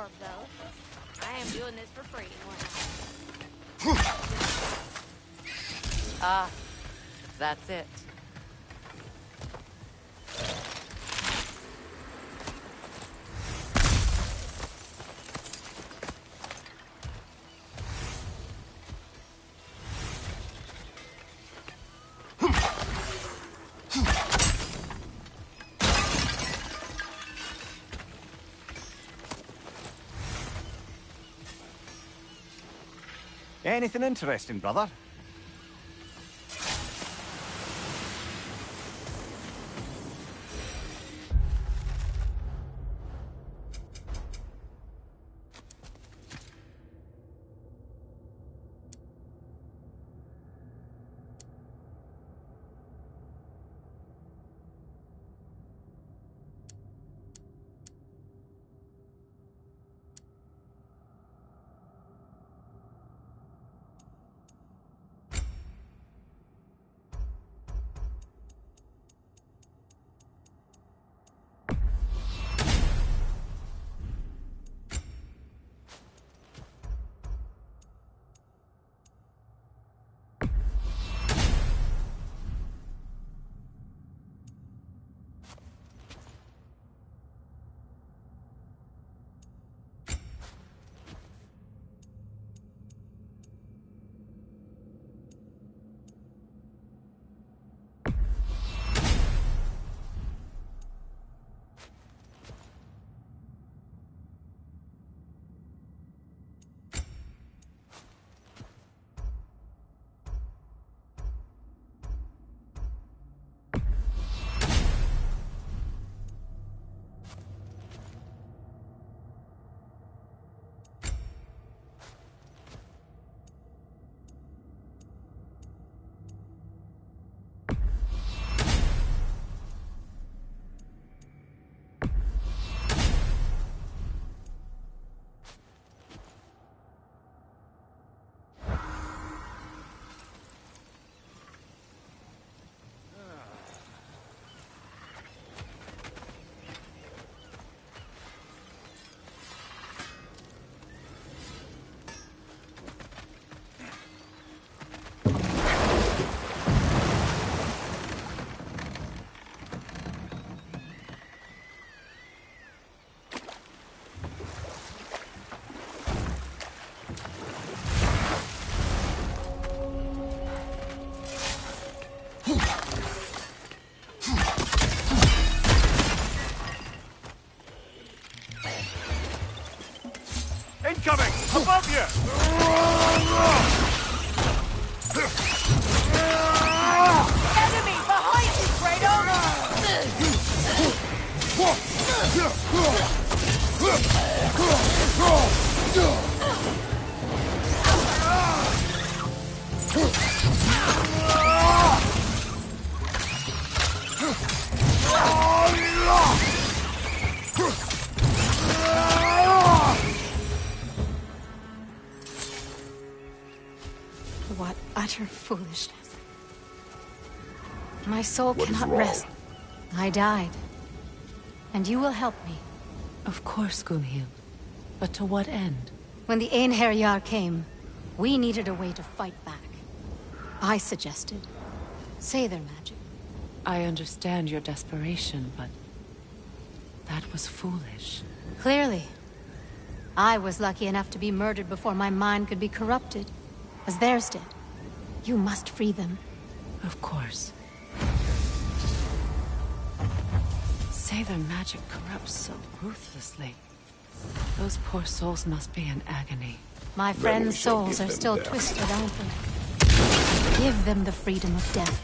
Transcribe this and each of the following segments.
of those. I am doing this for free. Ah, that's it. Anything interesting, brother? Incoming! Above you! Enemy behind you, What utter foolishness. My soul What is cannot wrong? rest. I died. And you will help me. Of course, Gunhild. But to what end? When the Einherjar came, we needed a way to fight back. I suggested Seidr magic. I understand your desperation, but that was foolish. Clearly. I was lucky enough to be murdered before my mind could be corrupted, as theirs did. You must free them. Of course. Seidr magic corrupts so ruthlessly. Those poor souls must be in agony. My Then we friends' shall souls give are them still death. twisted, aren't they? Give them the freedom of death.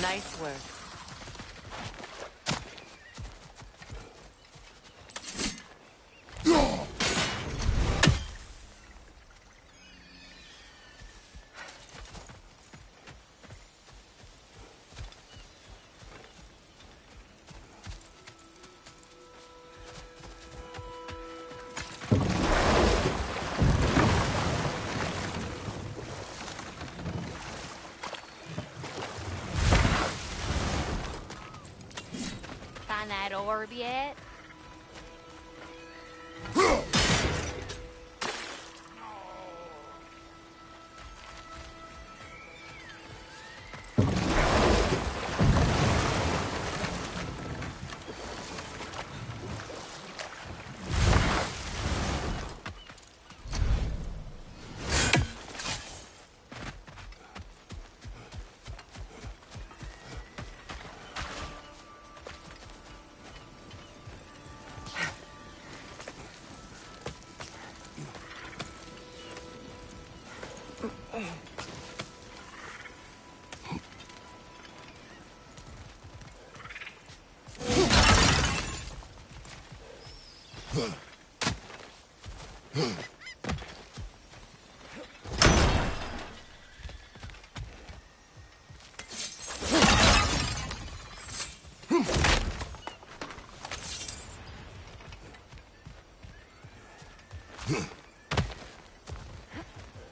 Nice work. Find that orb yet?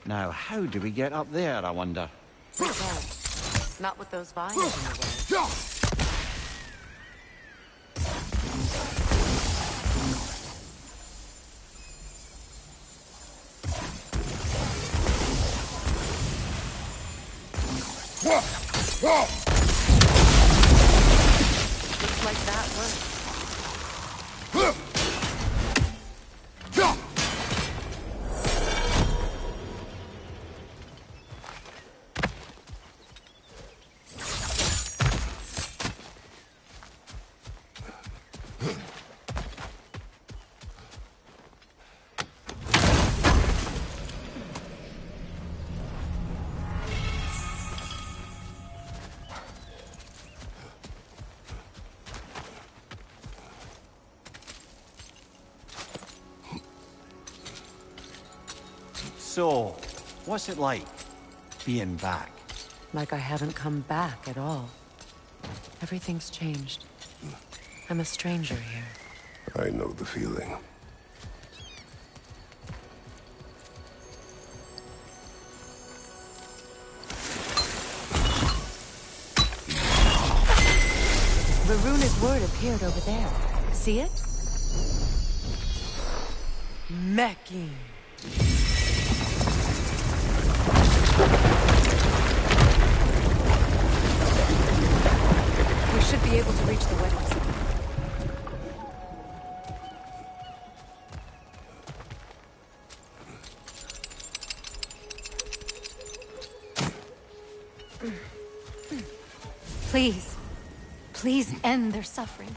Now, how do we get up there, I wonder? We can't. Not with those vines in the way. Looks like that worked. So, what's it like, being back? Like I haven't come back at all. Everything's changed. I'm a stranger here. I know the feeling. The runic word appeared over there. See it? Mecking. We should be able to reach the wedding center. Please. Please end their suffering.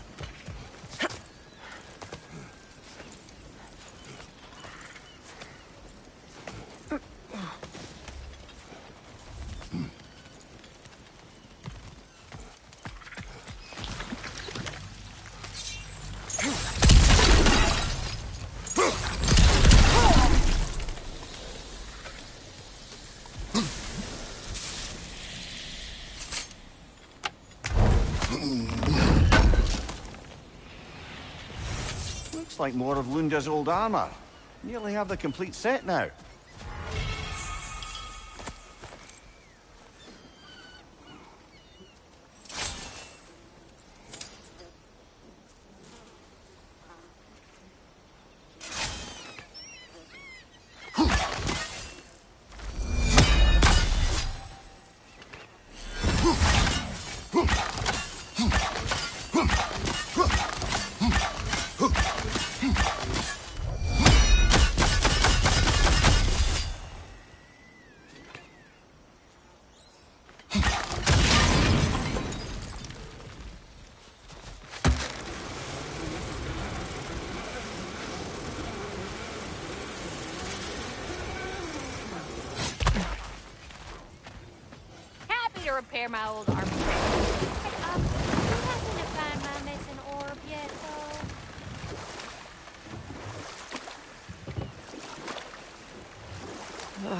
Looks like more of Lunda's old armor. Nearly have the complete set now. repair my old armor. Hey, you happen to find my missing orb yet, though?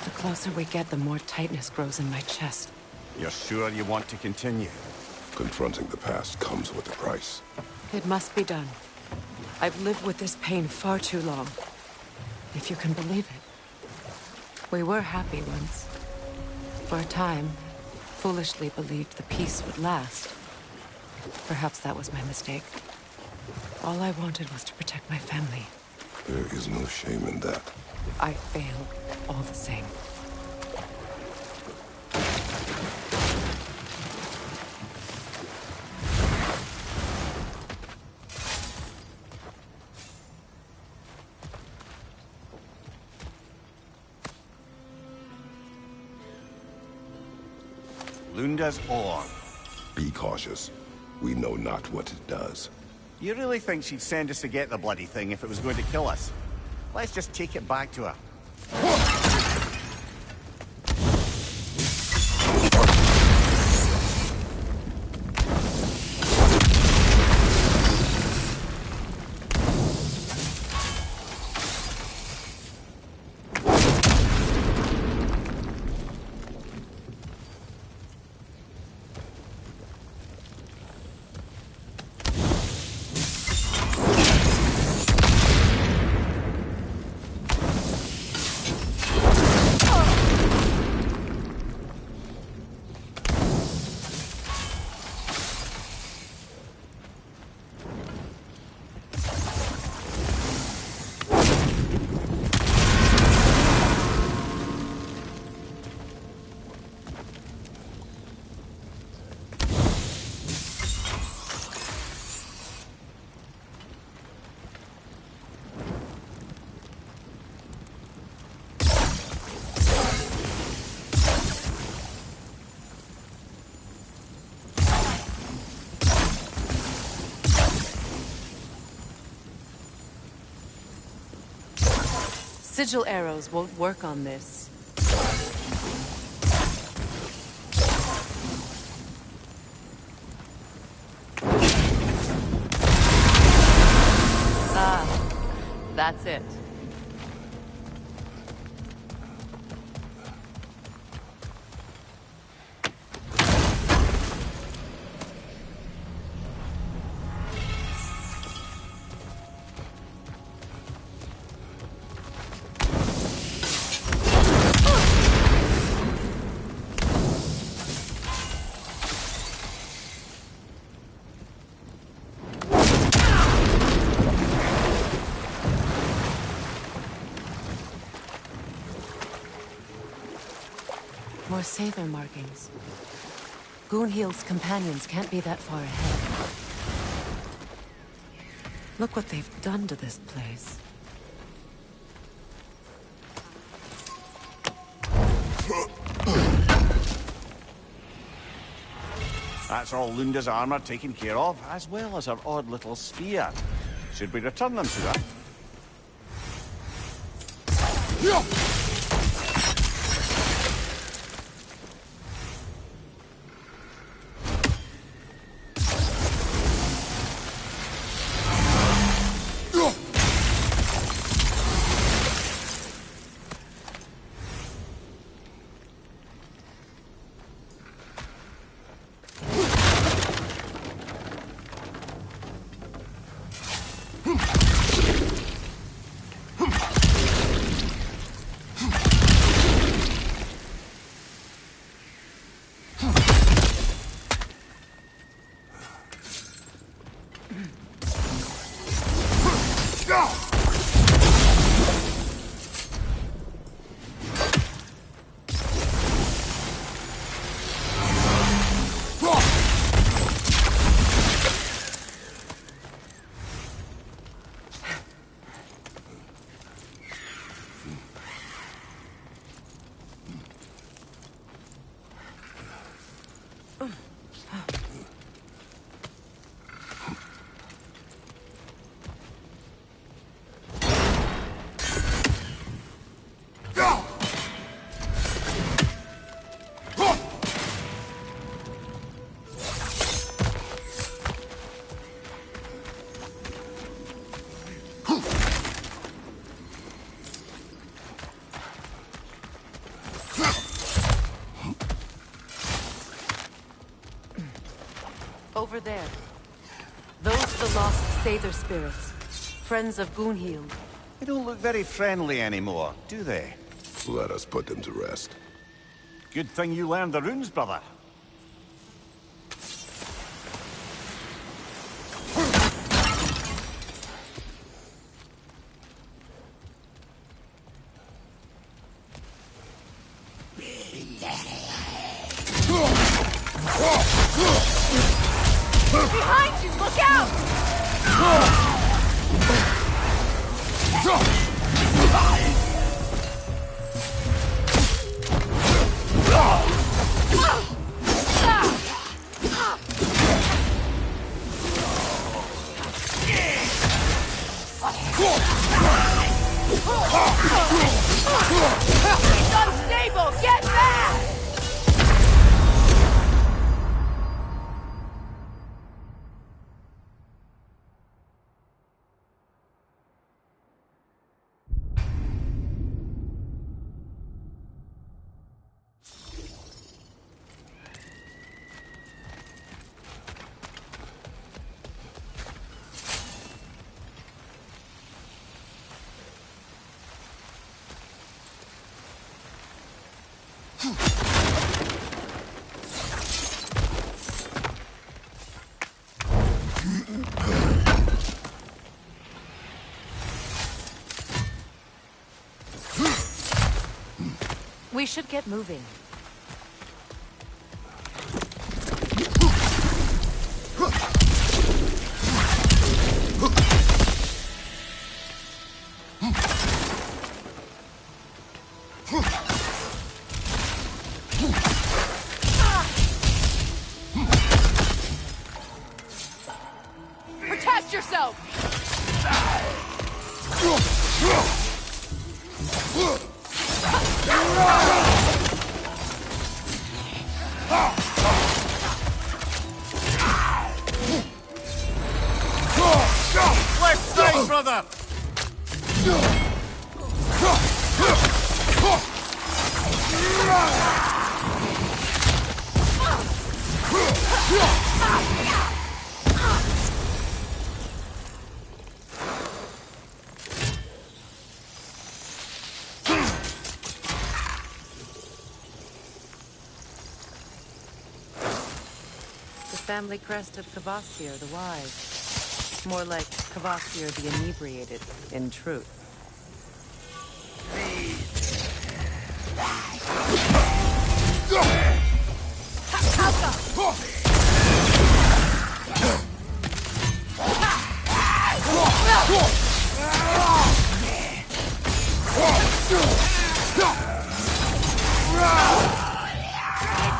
The closer we get, the more tightness grows in my chest. You're sure you want to continue? Confronting the past comes with a price. It must be done. I've lived with this pain far too long. If you can believe it. We were happy once. For a time, foolishly believed the peace would last. Perhaps that was my mistake. All I wanted was to protect my family. There is no shame in that. I failed all the same. Lunda's orb. Be cautious. We know not what it does. You really think she'd send us to get the bloody thing if it was going to kill us? Let's just take it back to her. Sigil arrows won't work on this. Ah, that's it. More saber markings. Gunhild's companions can't be that far ahead. Look what they've done to this place. That's all Lunda's armor taken care of, as well as her odd little spear. Should we return them to her? Over there. Those are the lost Sather spirits. Friends of Gunhild. They don't look very friendly anymore, do they? Let us put them to rest. Good thing you learned the runes, brother. Behind you! Look out! It's unstable! Get back! We should get moving. Protect yourself! Left side, brother! The family crest of Kvasir the Wise. More like Kvasir the Inebriated, in truth. It's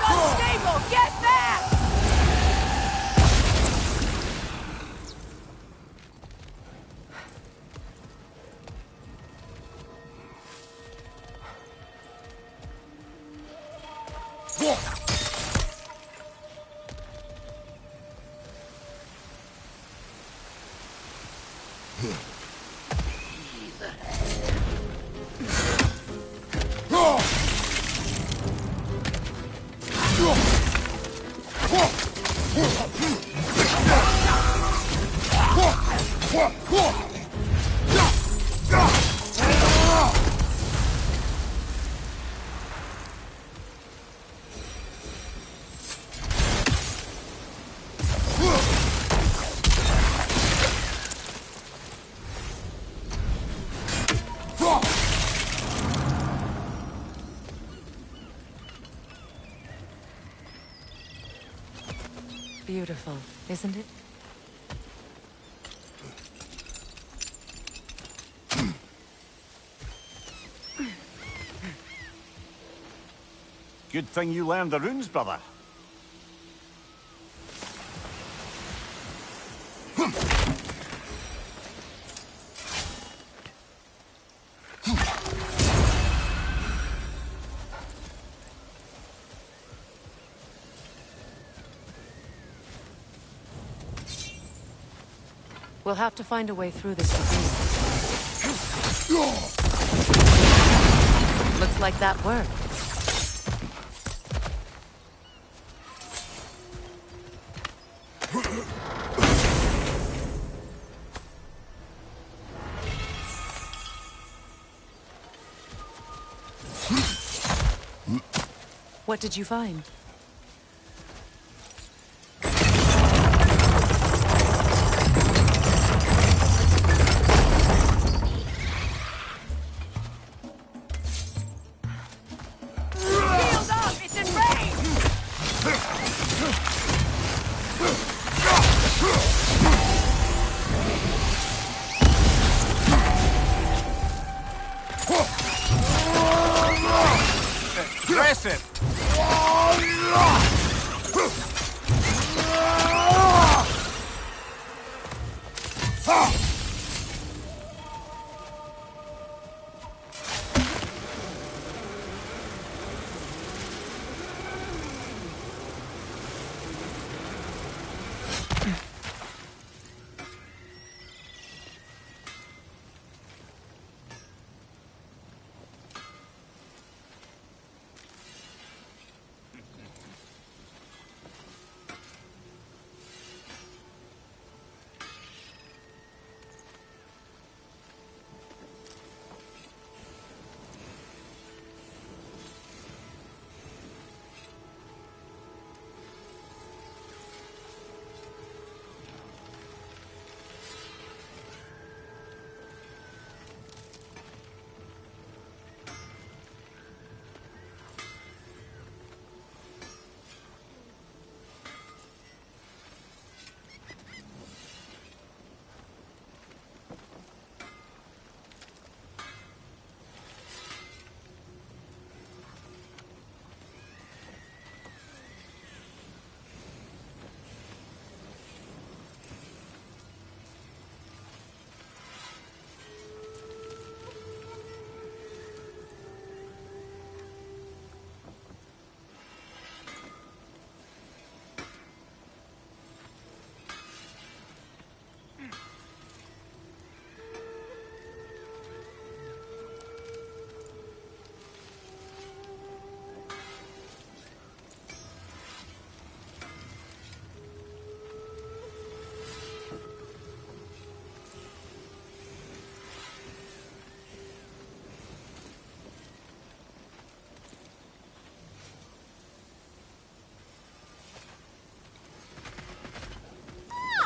unstable! Get back! Beautiful, isn't it? Good thing you learned the runes, brother. We'll have to find a way through this ravine. Looks like that worked. What did you find? Shield up! It's in range! Dress it!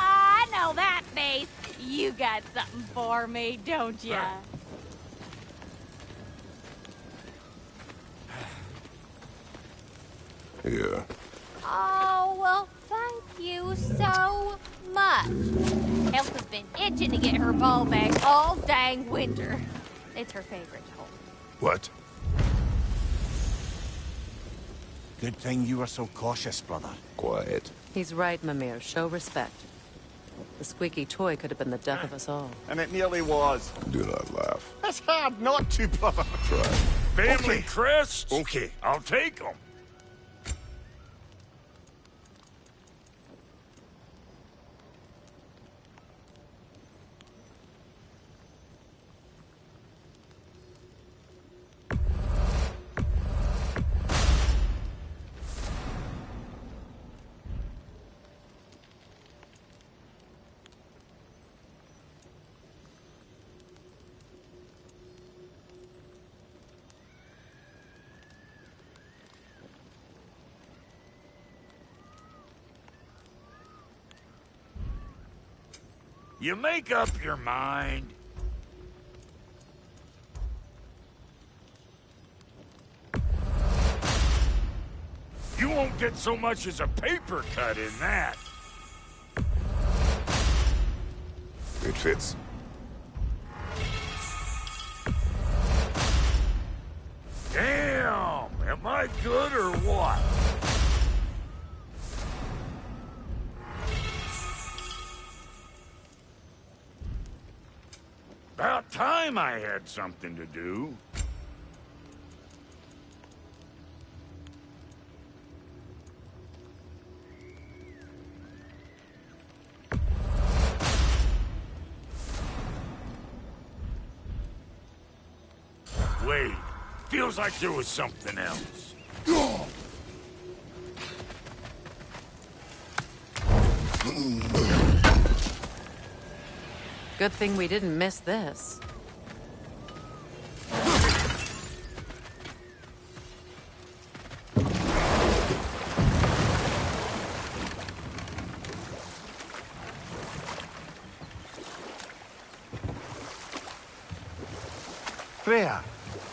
I know that face. You got something for me, don't ya? Yeah. Oh, well, thank you so much. Elsa's been itching to get her ball back all dang winter. It's her favorite hole. What? Good thing you were so cautious, brother. Quiet. He's right, Mimir. Show respect. The squeaky toy could have been the death of us all. And it nearly was. Do not laugh. It's hard not to, brother. Try. Family Okay. crests? Okay. I'll take them. You make up your mind. You won't get so much as a paper cut in that. It fits. Damn! Am I good or what? About time I had something to do. Wait, feels like there was something else. Good thing we didn't miss this. Freya,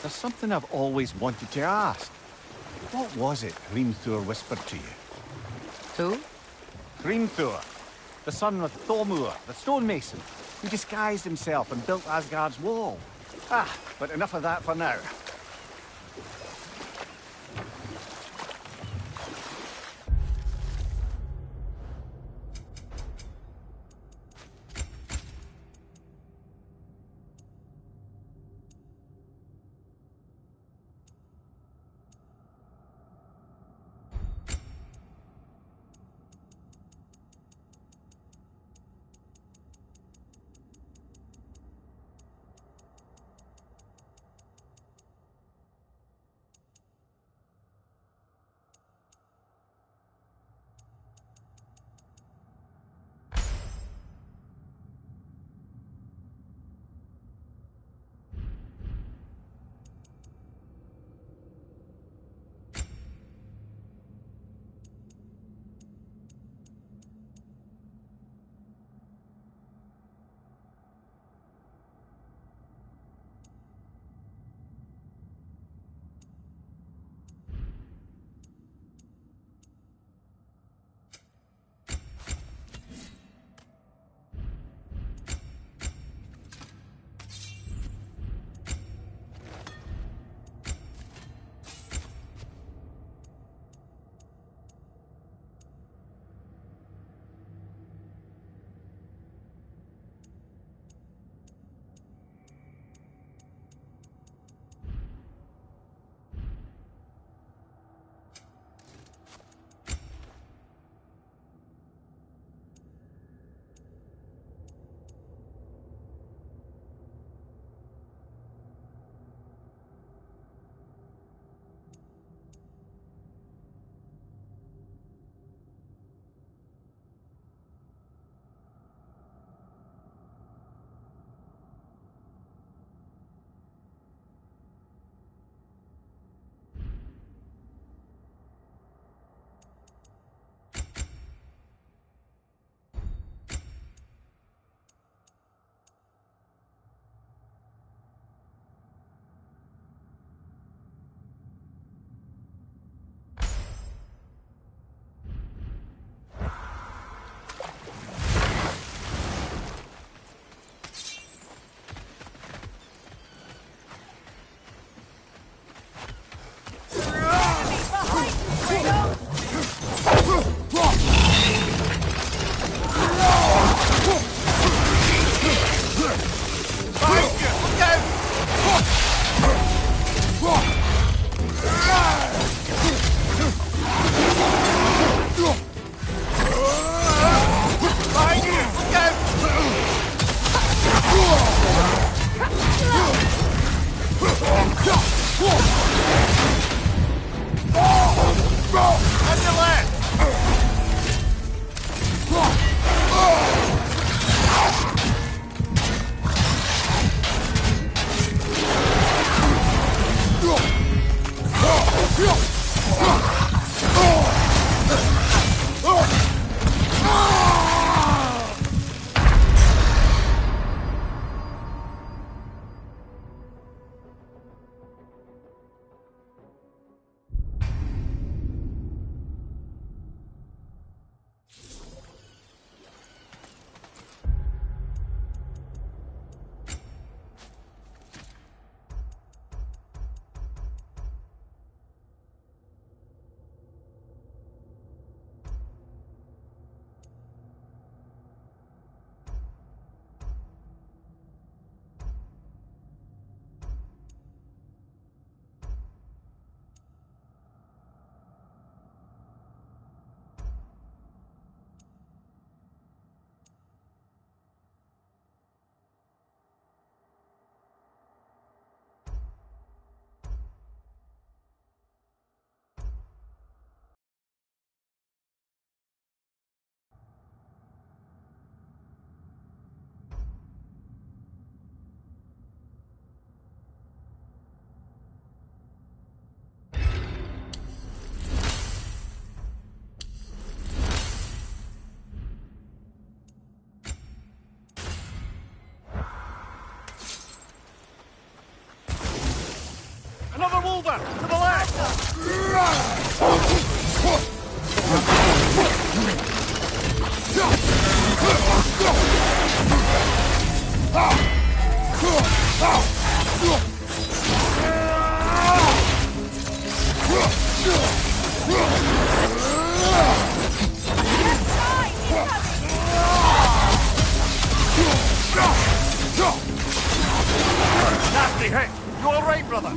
there's something I've always wanted to ask. What was it Hrimthur whispered to you? Who? Hrimthur, the son of Thormur, the stonemason, who disguised himself and built Asgard's wall. But enough of that for now. Over! To the left! Nasty hit! You alright, brother?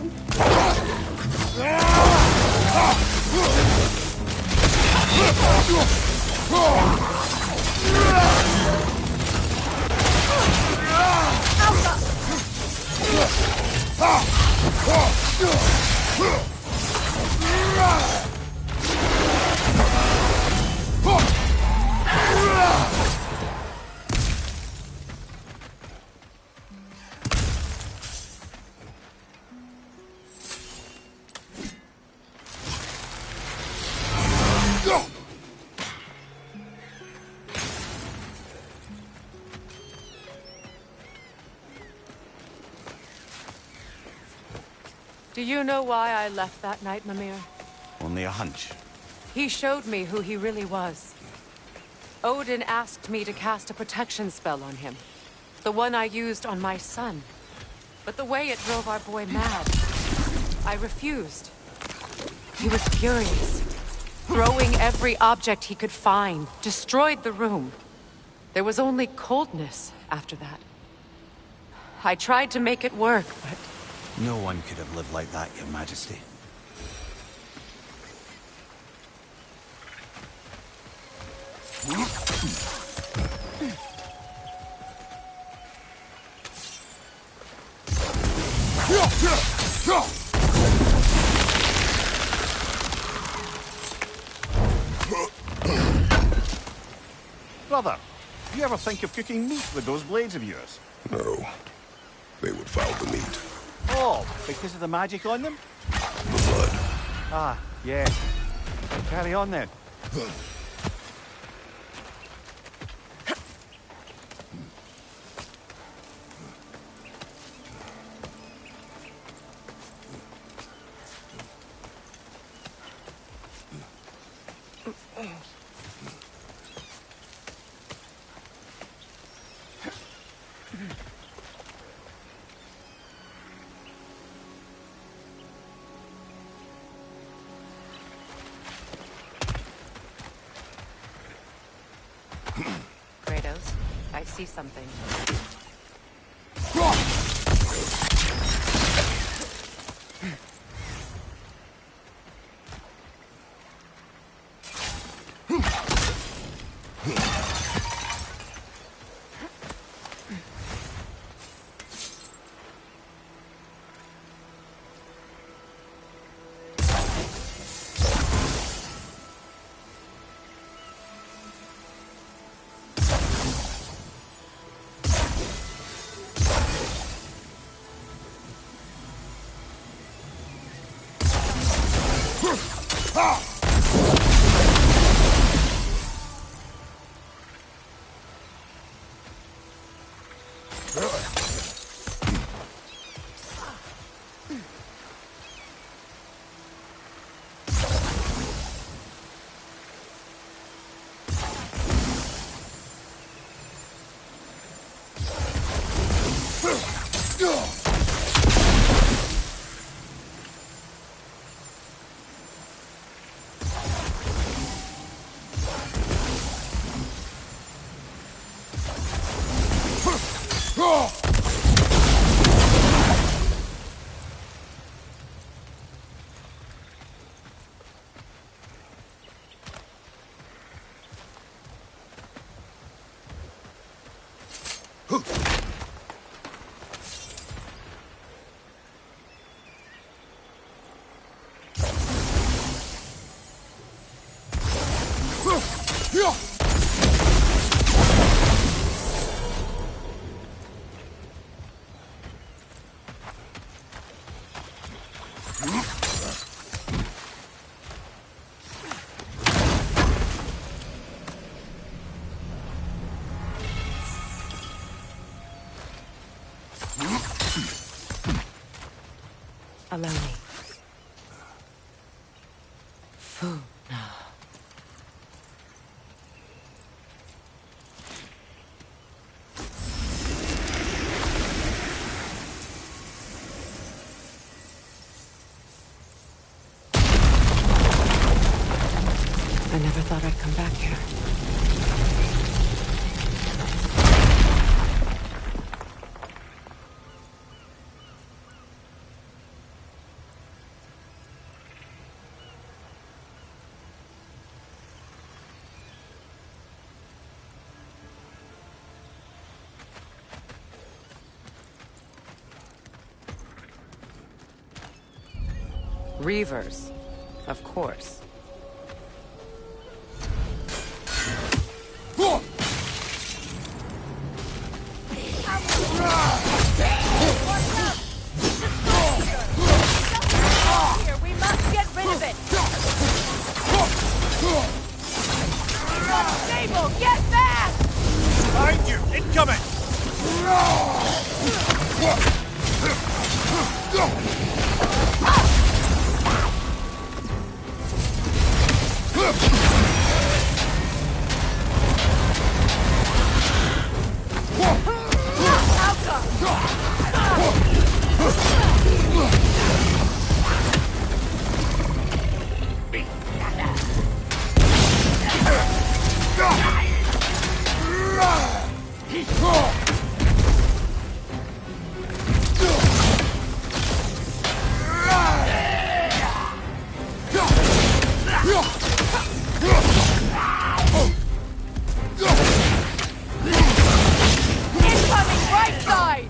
Do you know why I left that night, Mimir? Only a hunch. He showed me who he really was. Odin asked me to cast a protection spell on him. The one I used on my son. But the way it drove our boy mad, I refused. He was furious, throwing every object he could find, destroyed the room. There was only coldness after that. I tried to make it work, but... No one could have lived like that, Your Majesty. Brother, do you ever think of cooking meat with those blades of yours? No. They would foul the meat. Oh, because of the magic on them? The blood. Ah, yes. Carry on then. Kratos, I see something. Allow me. thought I'd come back here. Reavers, of course. Here, we must get rid of it! Unstable, get back! Behind you! Incoming! Incoming right side!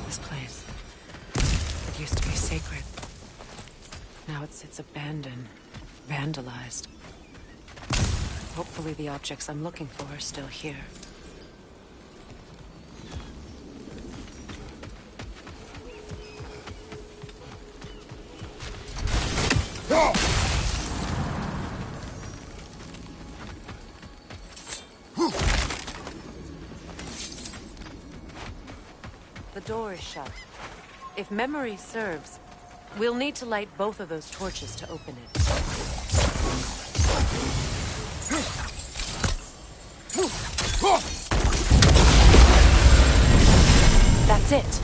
This place. It used to be sacred. Now it sits abandoned, vandalized. Hopefully the objects I'm looking for are still here. The door is shut. If memory serves, we'll need to light both of those torches to open it. That's it.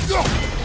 Go!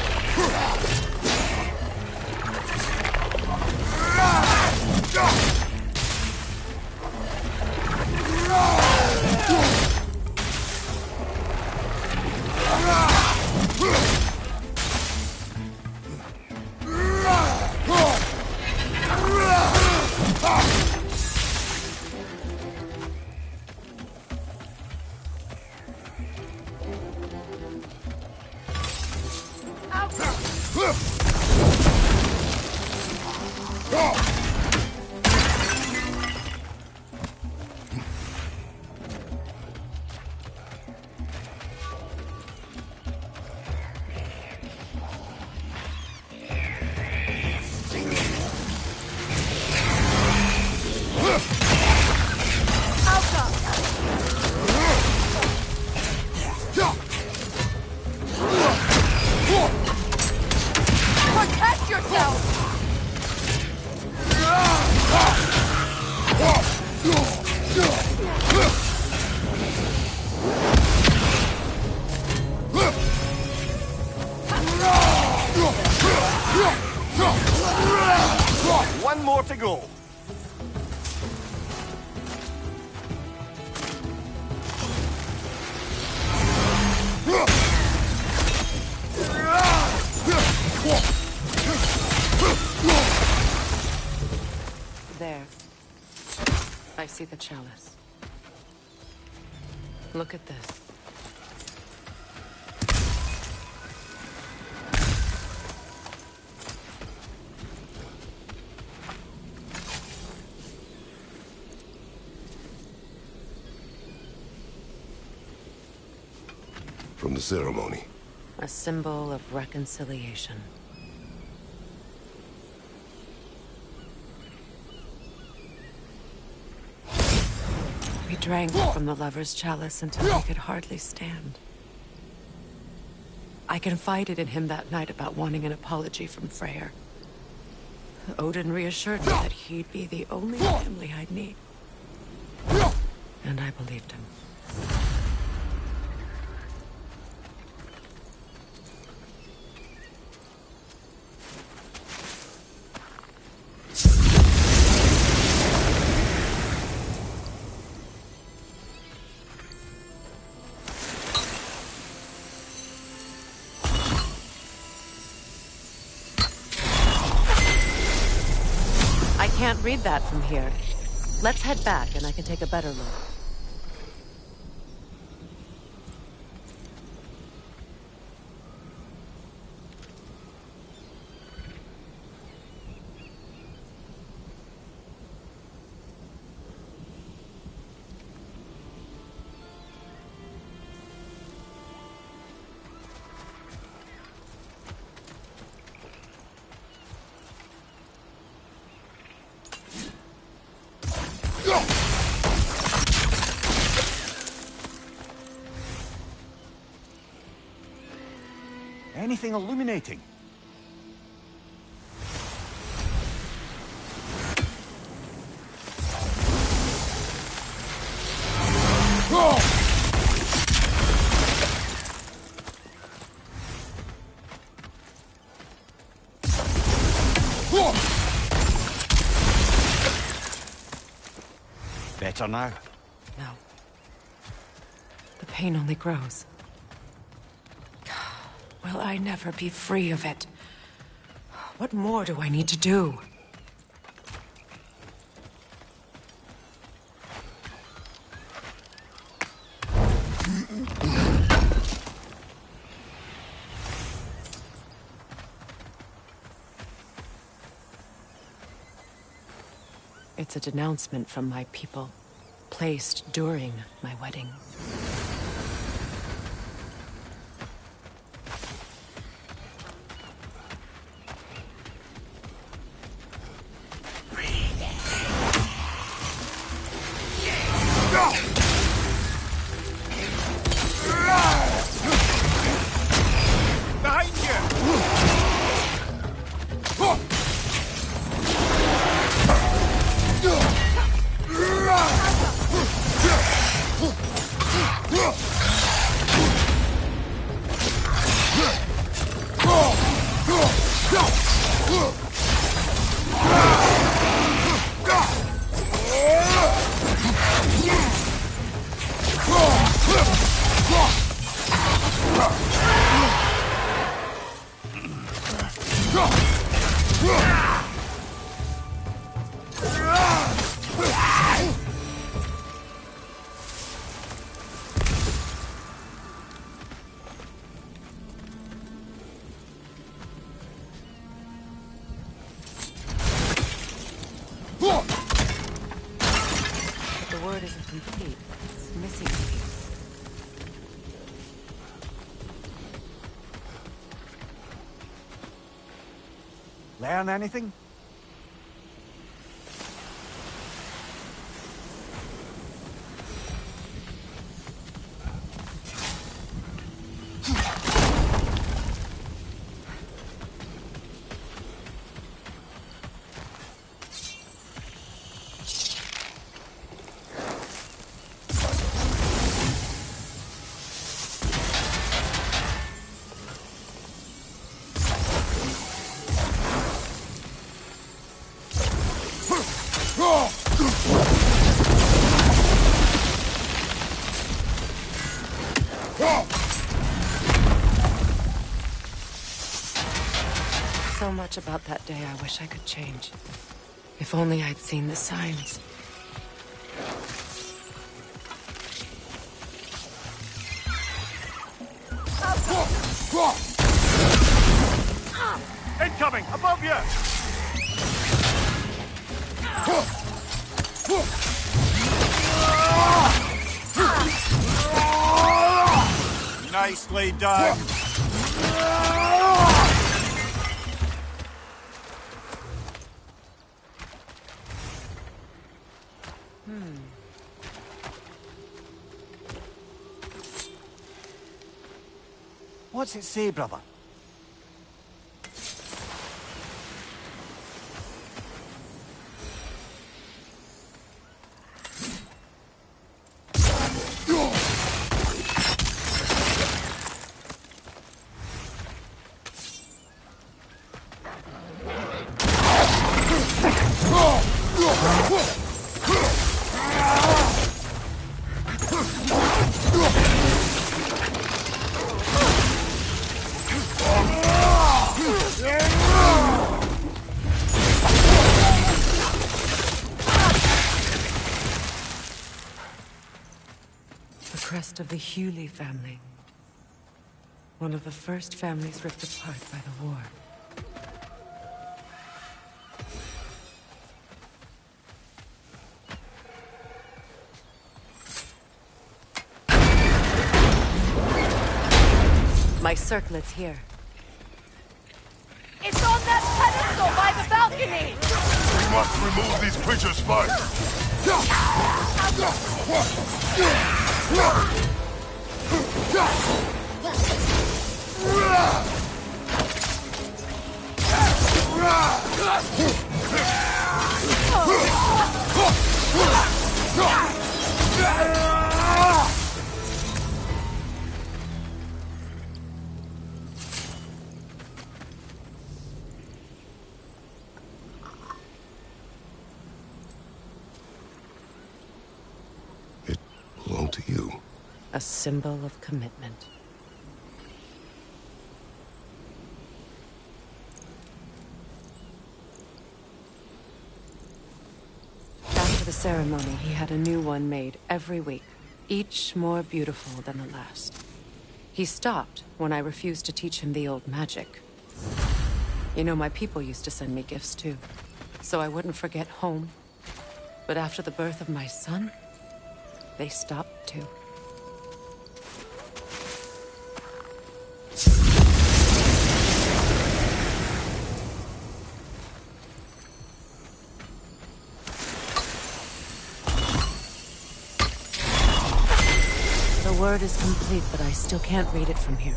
Protect yourself! One more to go. There. I see the chalice. Look at this. From the ceremony. A symbol of reconciliation. We drank from the lover's chalice until I could hardly stand. I confided in him that night about wanting an apology from Freyr. Odin reassured me that he'd be the only family I'd need. And I believed him. I can't read that from here. Let's head back and I can take a better look. Anything illuminating? Better now? No. The pain only grows. Will I never be free of it? What more do I need to do? It's a denouncement from my people, placed during my wedding. Behind you! word isn't complete. It's missing a piece. Learn anything? So much about that day I wish I could change. If only I'd seen the signs. Incoming! Above you! Nicely done! What's it say, brother? Of the Hewley family. One of the first families ripped apart by the war. My circlet's here. It's on that pedestal by the balcony! We must remove these creatures first! It belonged to you. A symbol of commitment. After the ceremony, he had a new one made every week, each more beautiful than the last. He stopped when I refused to teach him the old magic. You know, my people used to send me gifts too, so I wouldn't forget home. But after the birth of my son, they stopped too. The word is complete, but I still can't read it from here.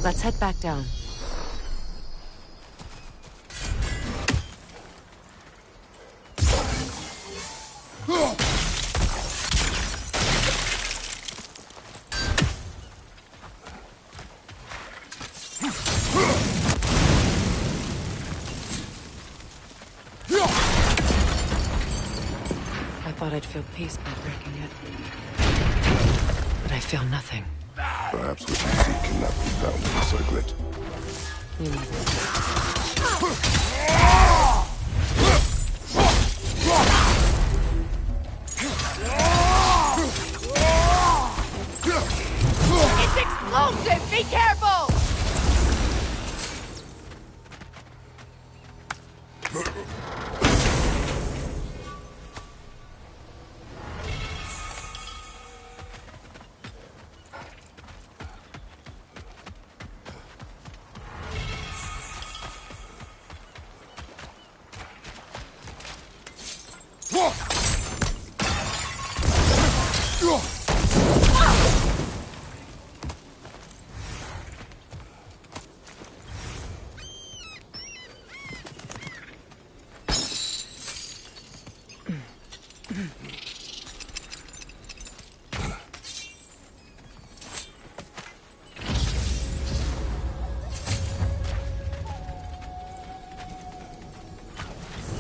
Let's head back down. I thought I'd feel peace by breaking it. But I feel nothing. Perhaps what you seek cannot be found in the circlet. You never. It's explosive! Be careful!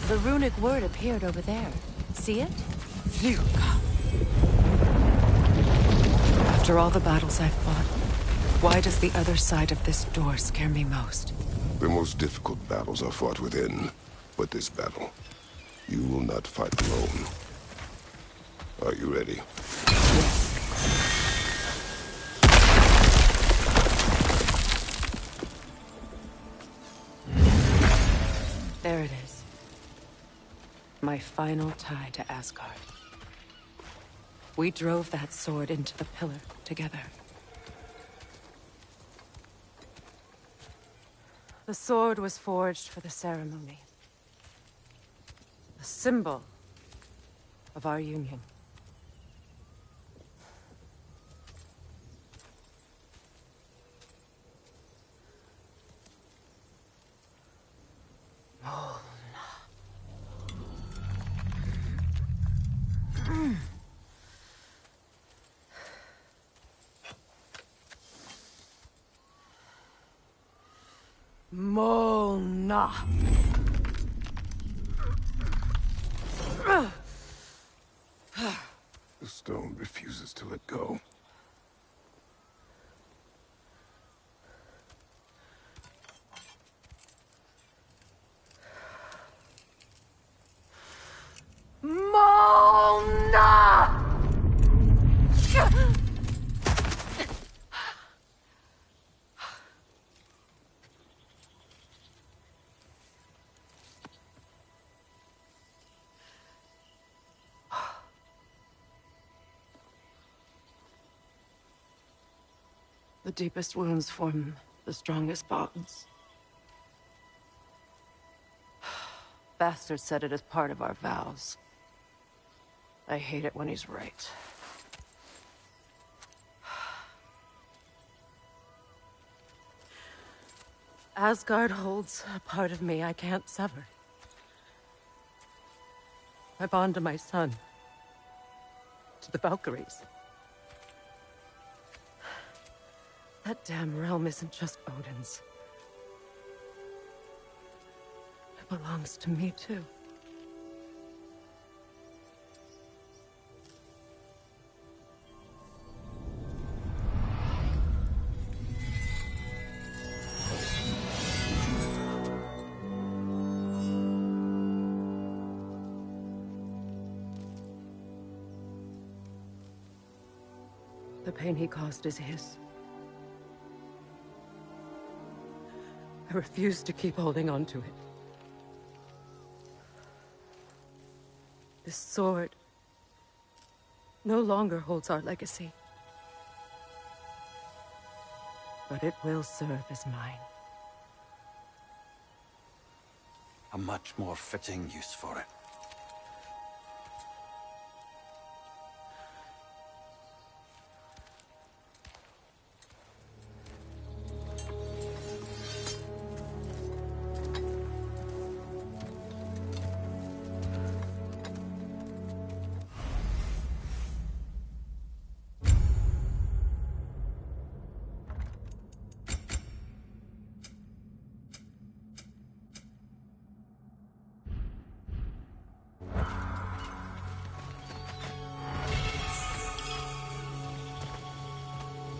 The runic word appeared over there. See it? Phew. After all the battles I've fought, why does the other side of this door scare me most? The most difficult battles are fought within, but this battle, you will not fight alone. Are you ready? There it is. My final tie to Asgard. We drove that sword into the pillar together. The sword was forged for the ceremony. A symbol of our union. Mona. The stone refuses to let go. Mona! The deepest wounds form the strongest bonds. Bastard said it as part of our vows. I hate it when he's right. Asgard holds a part of me I can't sever. I bond to my son. To the Valkyries. That damn realm isn't just Odin's. It belongs to me, too. The pain he caused is his. I refuse to keep holding on to it. This sword no longer holds our legacy. But it will serve as mine. A much more fitting use for it.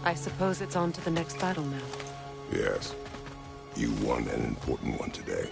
I suppose it's on to the next battle now. Yes. You won an important one today.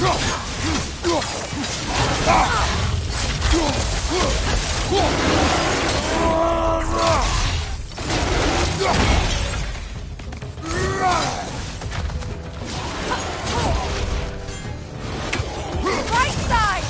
Right side!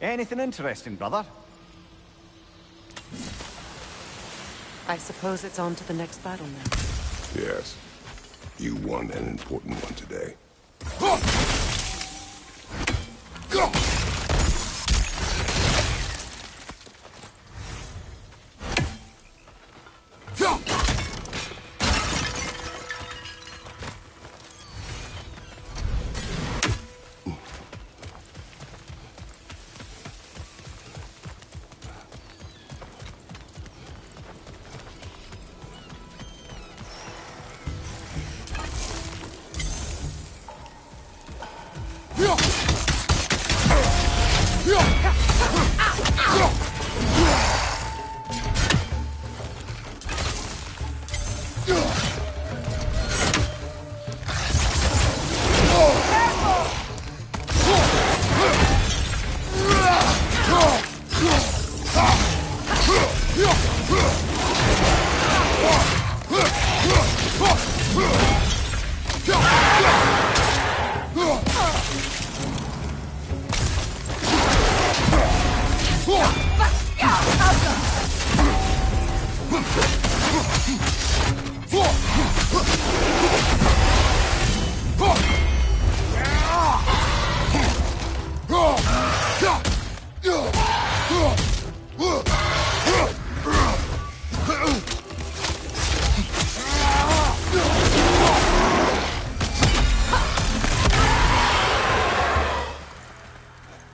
Anything interesting, brother? I suppose it's on to the next battle now. Yes. You won an important one today.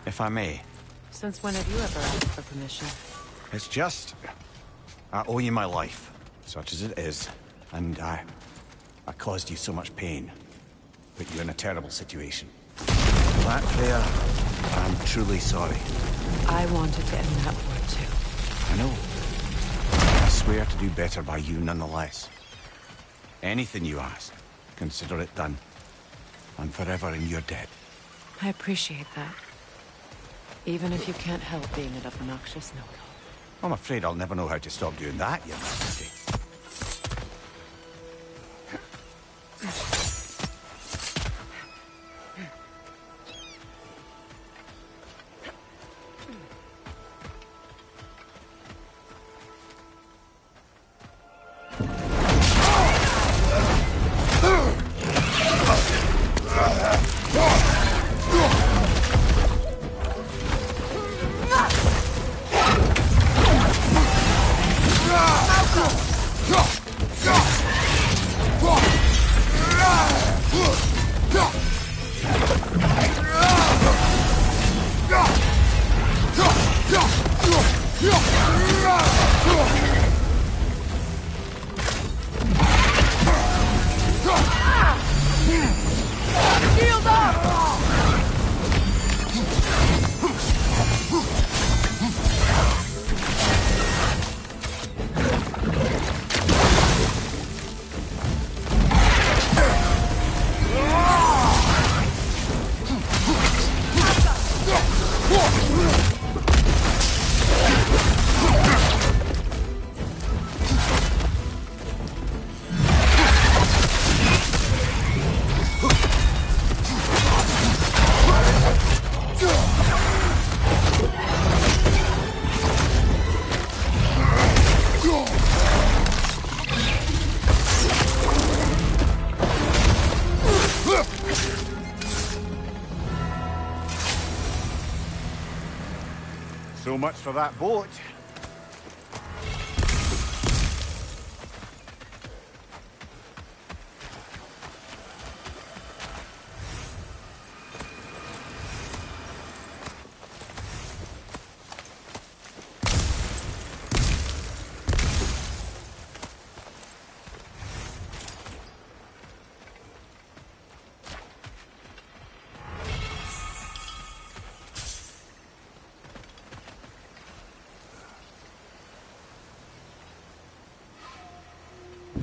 If I may. Since when have you ever asked for permission? It's just... I owe you my life, such as it is. And I caused you so much pain. Put you in a terrible situation. For that, Claire, I'm truly sorry. I wanted to end that war too. I know. I swear to do better by you nonetheless. Anything you ask, consider it done. I'm forever in your debt. I appreciate that. Even if you can't help being an obnoxious no-go. I'm afraid I'll never know how to stop doing that, Your Majesty. So much for that boat.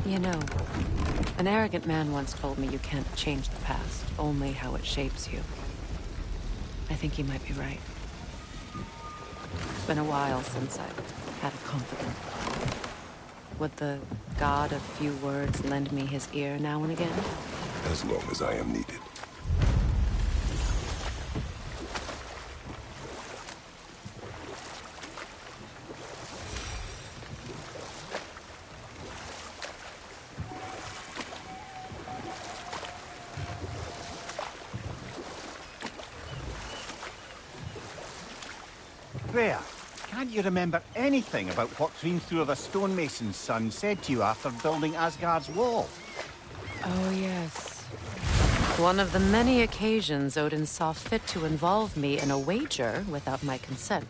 You know, an arrogant man once told me you can't change the past, only how it shapes you. I think he might be right. It's been a while since I've had a confidant. Would the god of few words lend me his ear now and again? As long as I am needed. Freya, can't you remember anything about what Hrimthur the stonemason's son said to you after building Asgard's wall? Oh, yes. One of the many occasions Odin saw fit to involve me in a wager without my consent.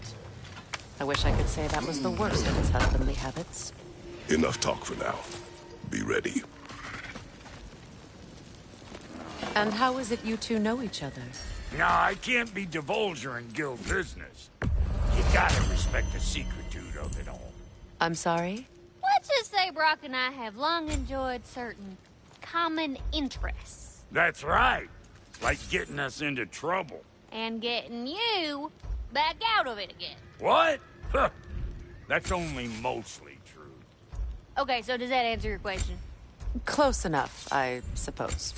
I wish I could say that was the worst of his husbandly habits. Enough talk for now. Be ready. And how is it you two know each other? Nah, I can't be divulger in guild business. You gotta respect the secretude of it all. I'm sorry? Let's just say Brock and I have long enjoyed certain common interests. That's right. Like getting us into trouble. And getting you back out of it again. What? Huh. That's only mostly true. Okay, so does that answer your question? Close enough, I suppose.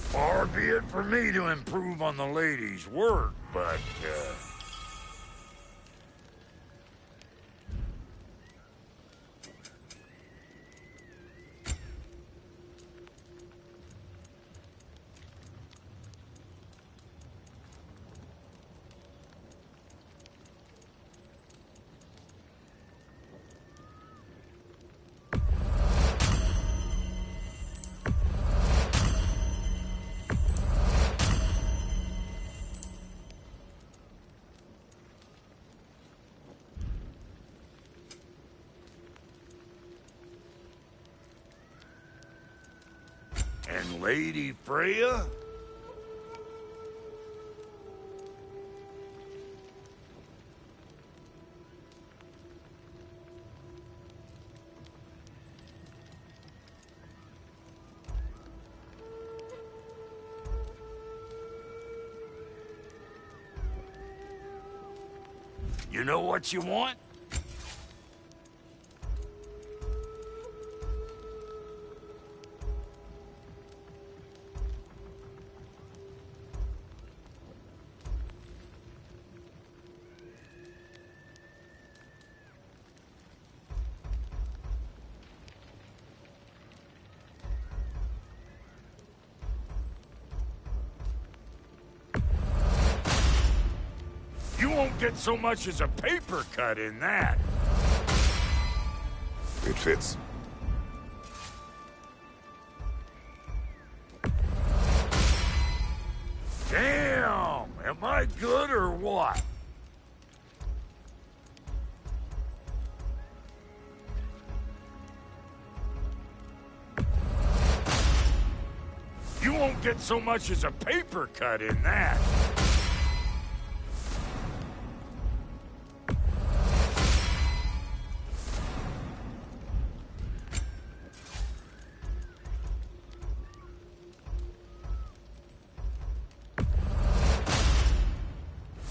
Far be it for me to improve on the lady's work, but, And Lady Freya? You know what you want? You won't get so much as a paper cut in that. It fits. Damn! Am I good or what? You won't get so much as a paper cut in that.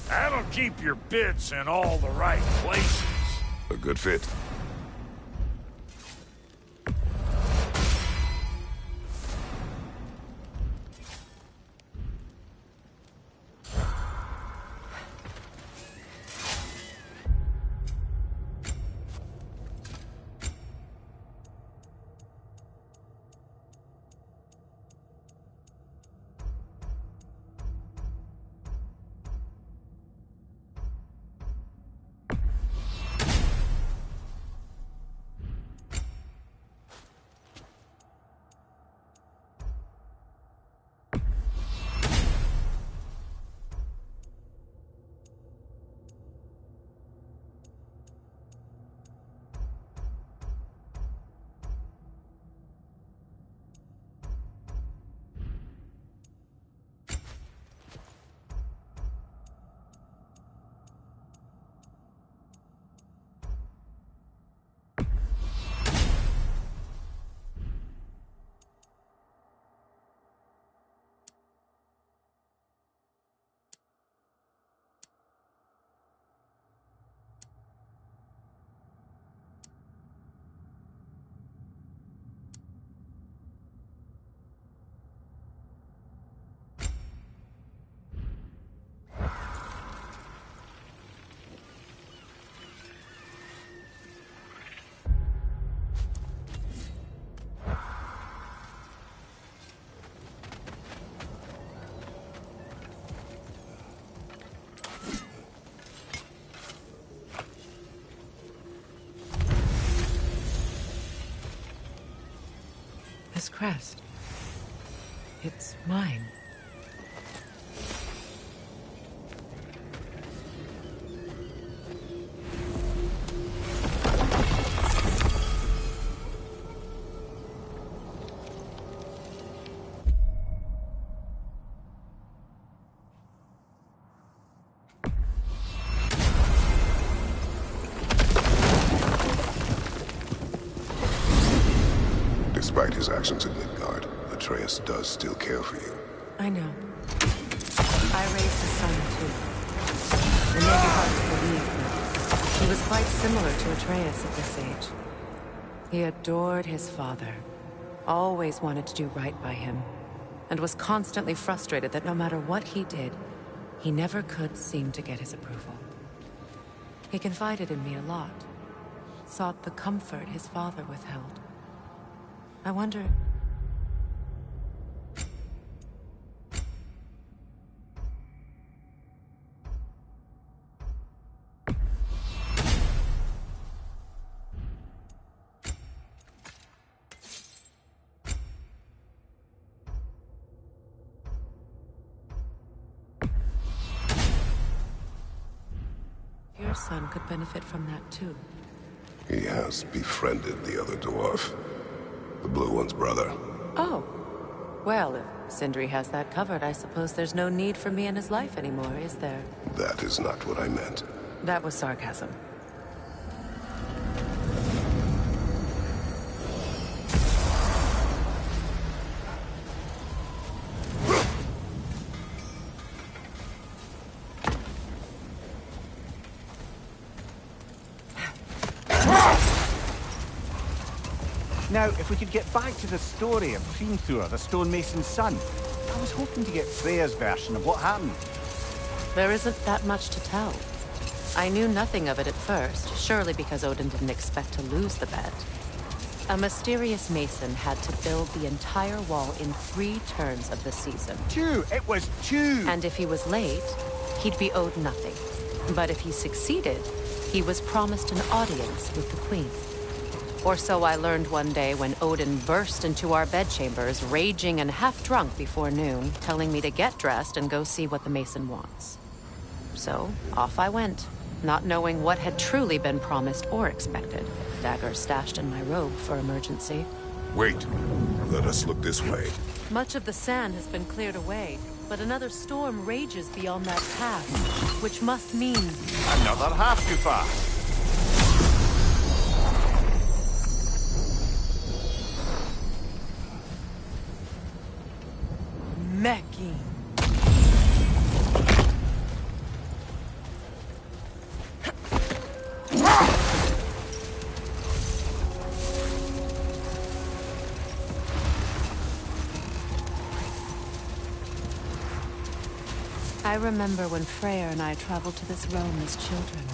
That'll keep your bits in all the right places. A good fit. This crest. It's mine. Despite his actions in Midgard, Atreus does still care for you. I know. I raised a son, too. It may be hard to believe, but he was quite similar to Atreus at this age. He adored his father, always wanted to do right by him, and was constantly frustrated that no matter what he did, he never could seem to get his approval. He confided in me a lot, sought the comfort his father withheld. I wonder... Your son could benefit from that too. He has befriended the other dwarf. The Blue One's brother. Oh. Well, if Sindri has that covered, I suppose there's no need for me in his life anymore, is there? That is not what I meant. That was sarcasm. Now, if we could get back to the story of Hrimthur, the stonemason's son. I was hoping to get Freya's version of what happened. There isn't that much to tell. I knew nothing of it at first, surely because Odin didn't expect to lose the bet. A mysterious mason had to build the entire wall in 3 turns of the season. 2! It was 2! And if he was late, he'd be owed nothing. But if he succeeded, he was promised an audience with the queen. Or so I learned one day when Odin burst into our bedchambers, raging and half-drunk before noon, telling me to get dressed and go see what the mason wants. So, off I went, not knowing what had truly been promised or expected. Dagger stashed in my robe for emergency. Wait. Let us look this way. Much of the sand has been cleared away, but another storm rages beyond that pass, which must mean... Another half too far. Meki. I remember when Freyr and I traveled to this realm as children.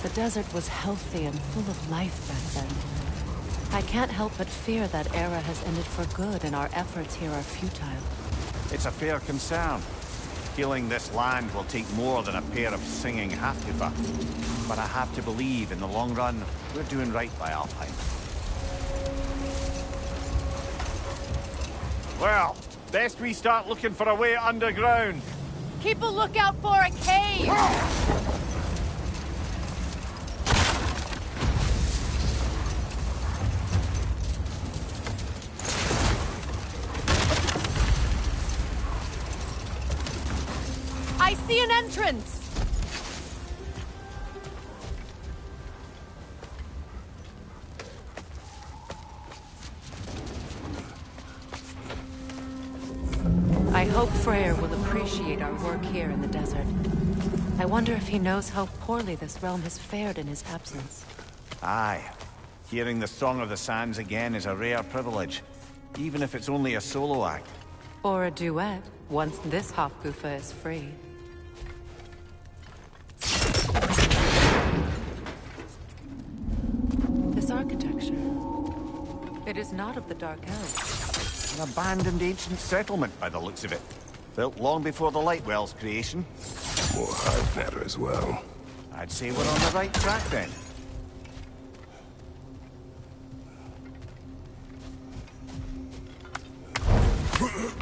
The desert was healthy and full of life back then. I can't help but fear that era has ended for good and our efforts here are futile. It's a fair concern. Feeling this land will take more than a pair of singing Haftufa. But I have to believe, in the long run, we're doing right by Alfheim. Well, best we start looking for a way underground. Keep a lookout for a cave! I see an entrance! I hope Freyr will appreciate our work here in the desert. I wonder if he knows how poorly this realm has fared in his absence. Aye. Hearing the Song of the Sands again is a rare privilege, even if it's only a solo act. Or a duet, once this Hofgufa is free. This architecture, it is not of the Dark Elves. An abandoned ancient settlement, by the looks of it. Built long before the Lightwell's creation. More hive matter as well. I'd say we're on the right track then. This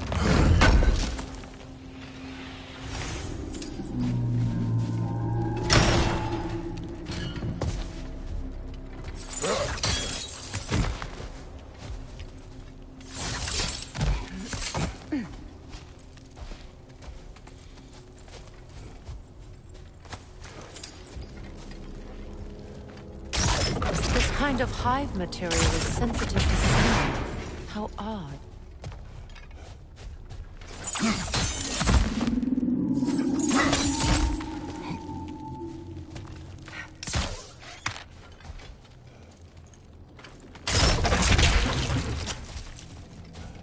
kind of hive material is sensitive to sound. How odd.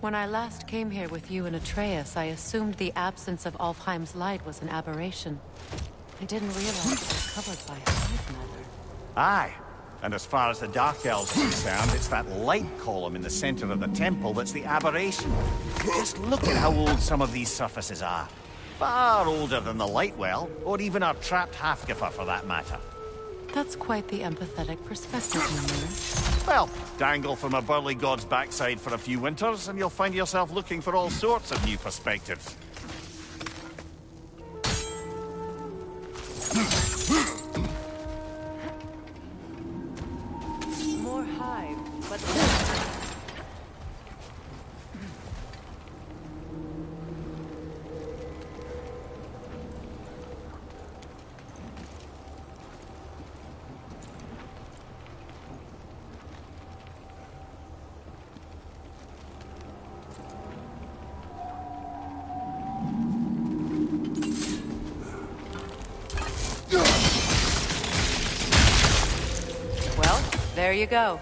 When I last came here with you and Atreus, I assumed the absence of Alfheim's light was an aberration. I didn't realize it was covered by hive matter. Aye. And as far as the Dark Elves are concerned, it's that light column in the center of the temple that's the aberration. Just look at how old some of these surfaces are. Far older than the light well, or even our trapped Halfgiffer for that matter. That's quite the empathetic perspective, Mimir. Well, dangle from a burly god's backside for a few winters, and you'll find yourself looking for all sorts of new perspectives. More hive, but... Well, there you go.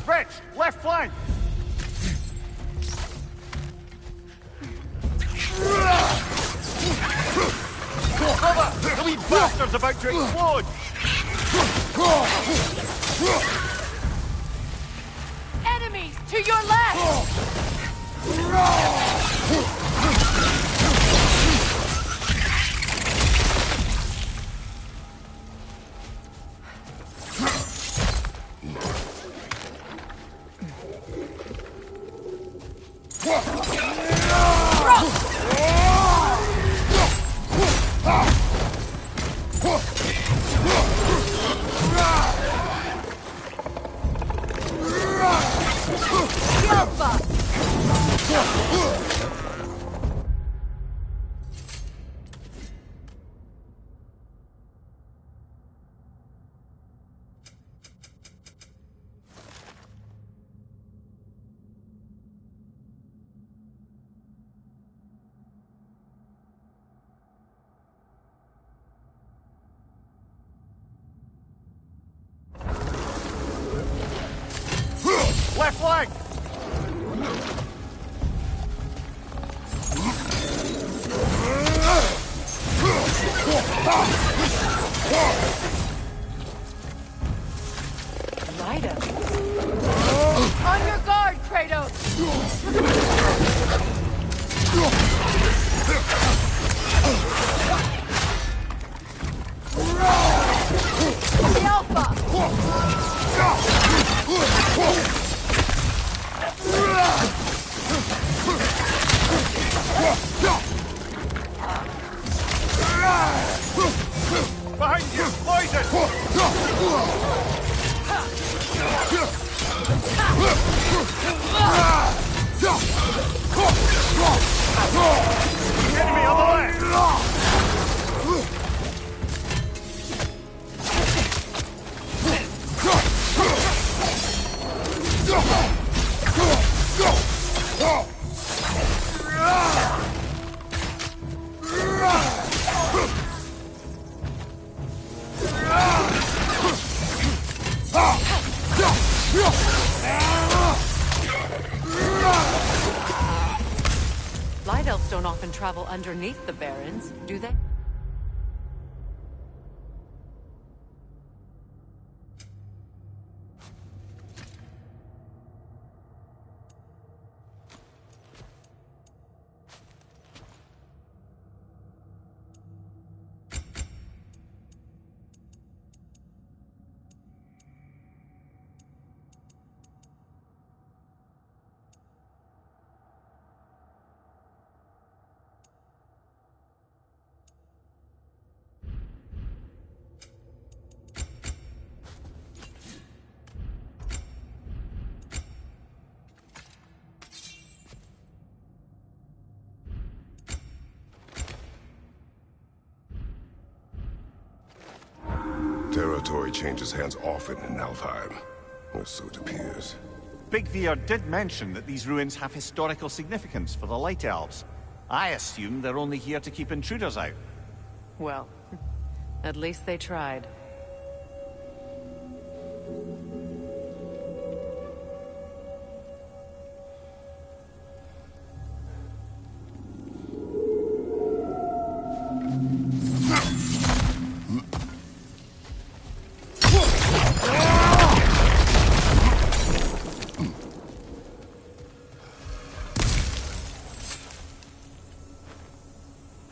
Rich, left flank! Cover! The wee bastard's about to explode! Enemies to your left! Left flank! Rida. On your guard, Kratos! The Alpha! Behind you! Poison! Enemy on the left! Light elves don't often travel underneath the barrens, do they? territory changes hands often in Alfheim, or so it appears. Big Veer did mention that these ruins have historical significance for the Light Elves. I assume they're only here to keep intruders out. Well, at least they tried.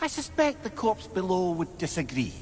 I suspect the corpse below would disagree.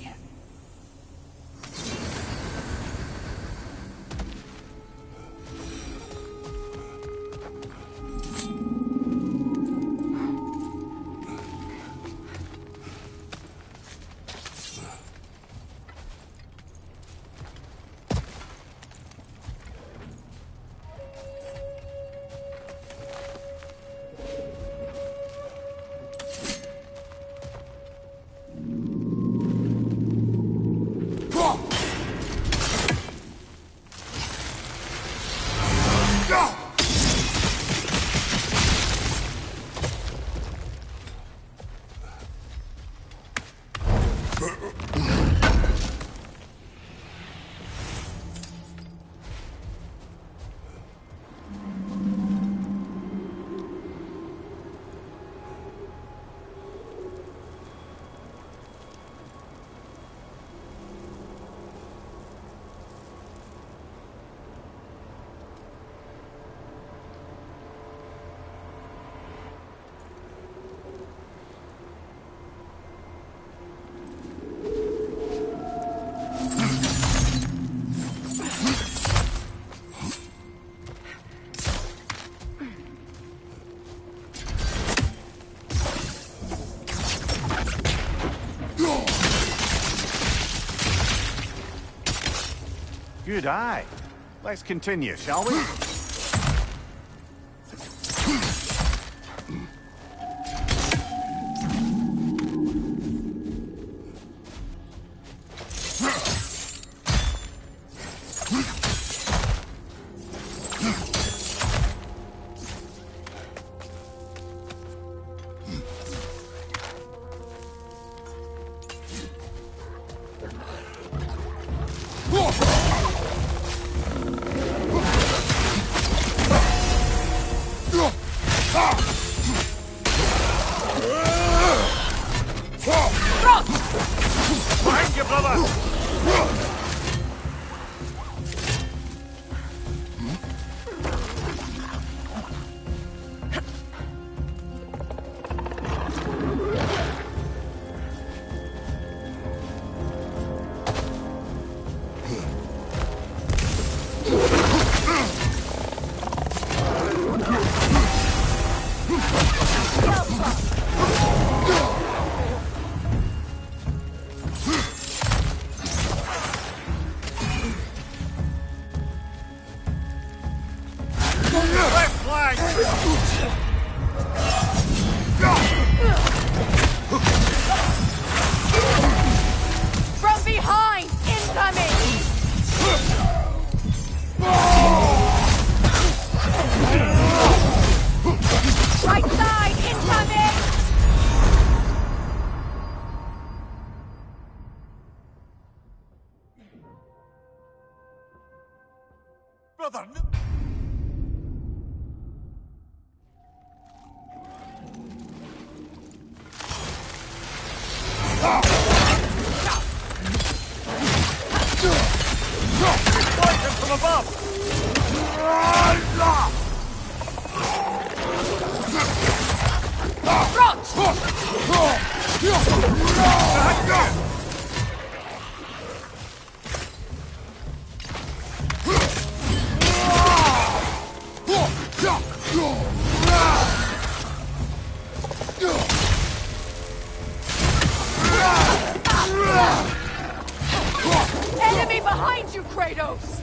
Good eye. Let's continue, shall we? Behind you, brother! From behind! Incoming! Right side! Incoming! Brother! Poison from above! Enemy behind you, Kratos!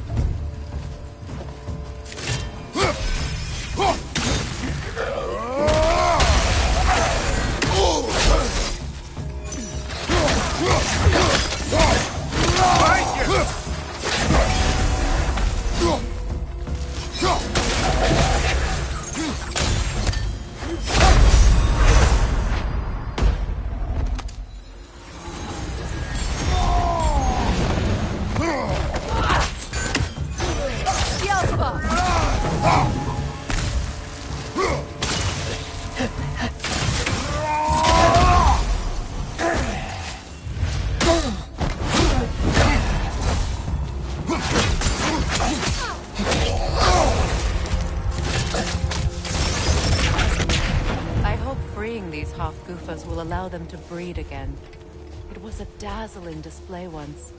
Hofgufas will allow them to breed again. It was a dazzling display once.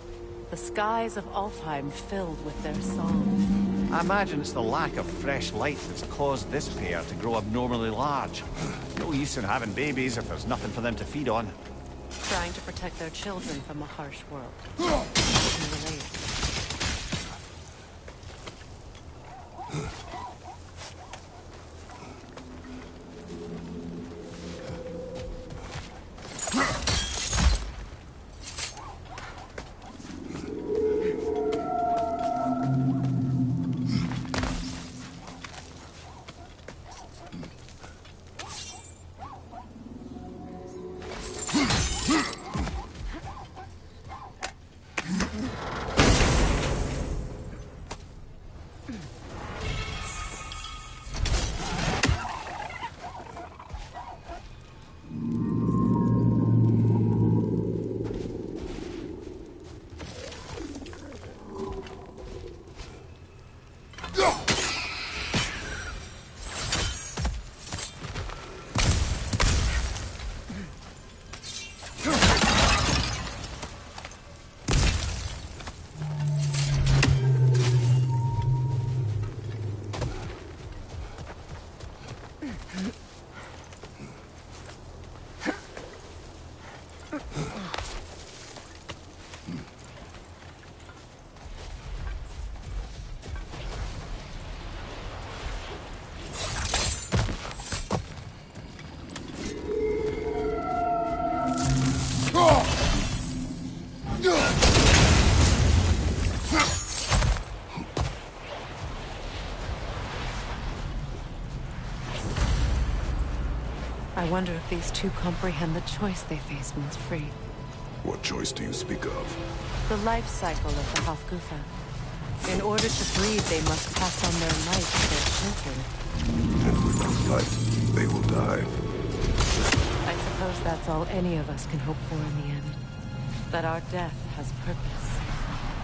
The skies of Alfheim filled with their song. I imagine it's the lack of fresh light that's caused this pair to grow abnormally large. No use in having babies if there's nothing for them to feed on. Trying to protect their children from a harsh world. I can relate. I wonder if these two comprehend the choice they face once free. What choice do you speak of? The life cycle of the Hofgufa. In order to breed, they must pass on their life to their children. And without life, they will die. I suppose that's all any of us can hope for in the end. That our death has purpose.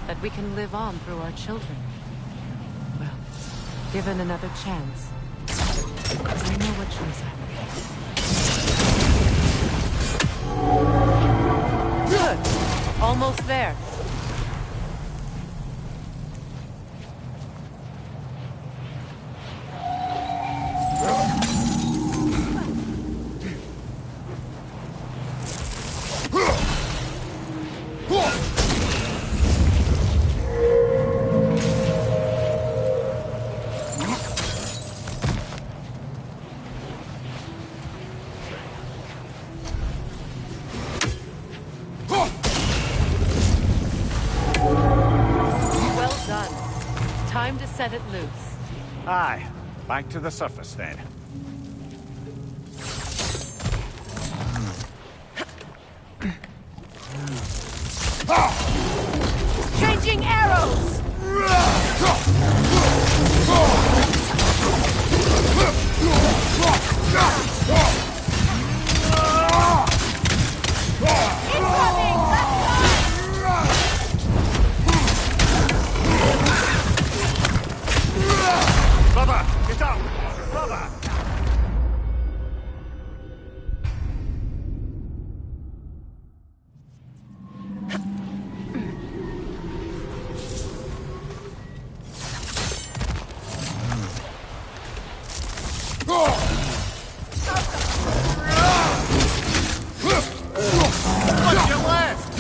That we can live on through our children. Well, given another chance, I know what choice I will make. Good. Almost there. Time to set it loose. Aye. Back to the surface, then. Changing arrows! Incoming! Brother! Get up! Brother! What's your left?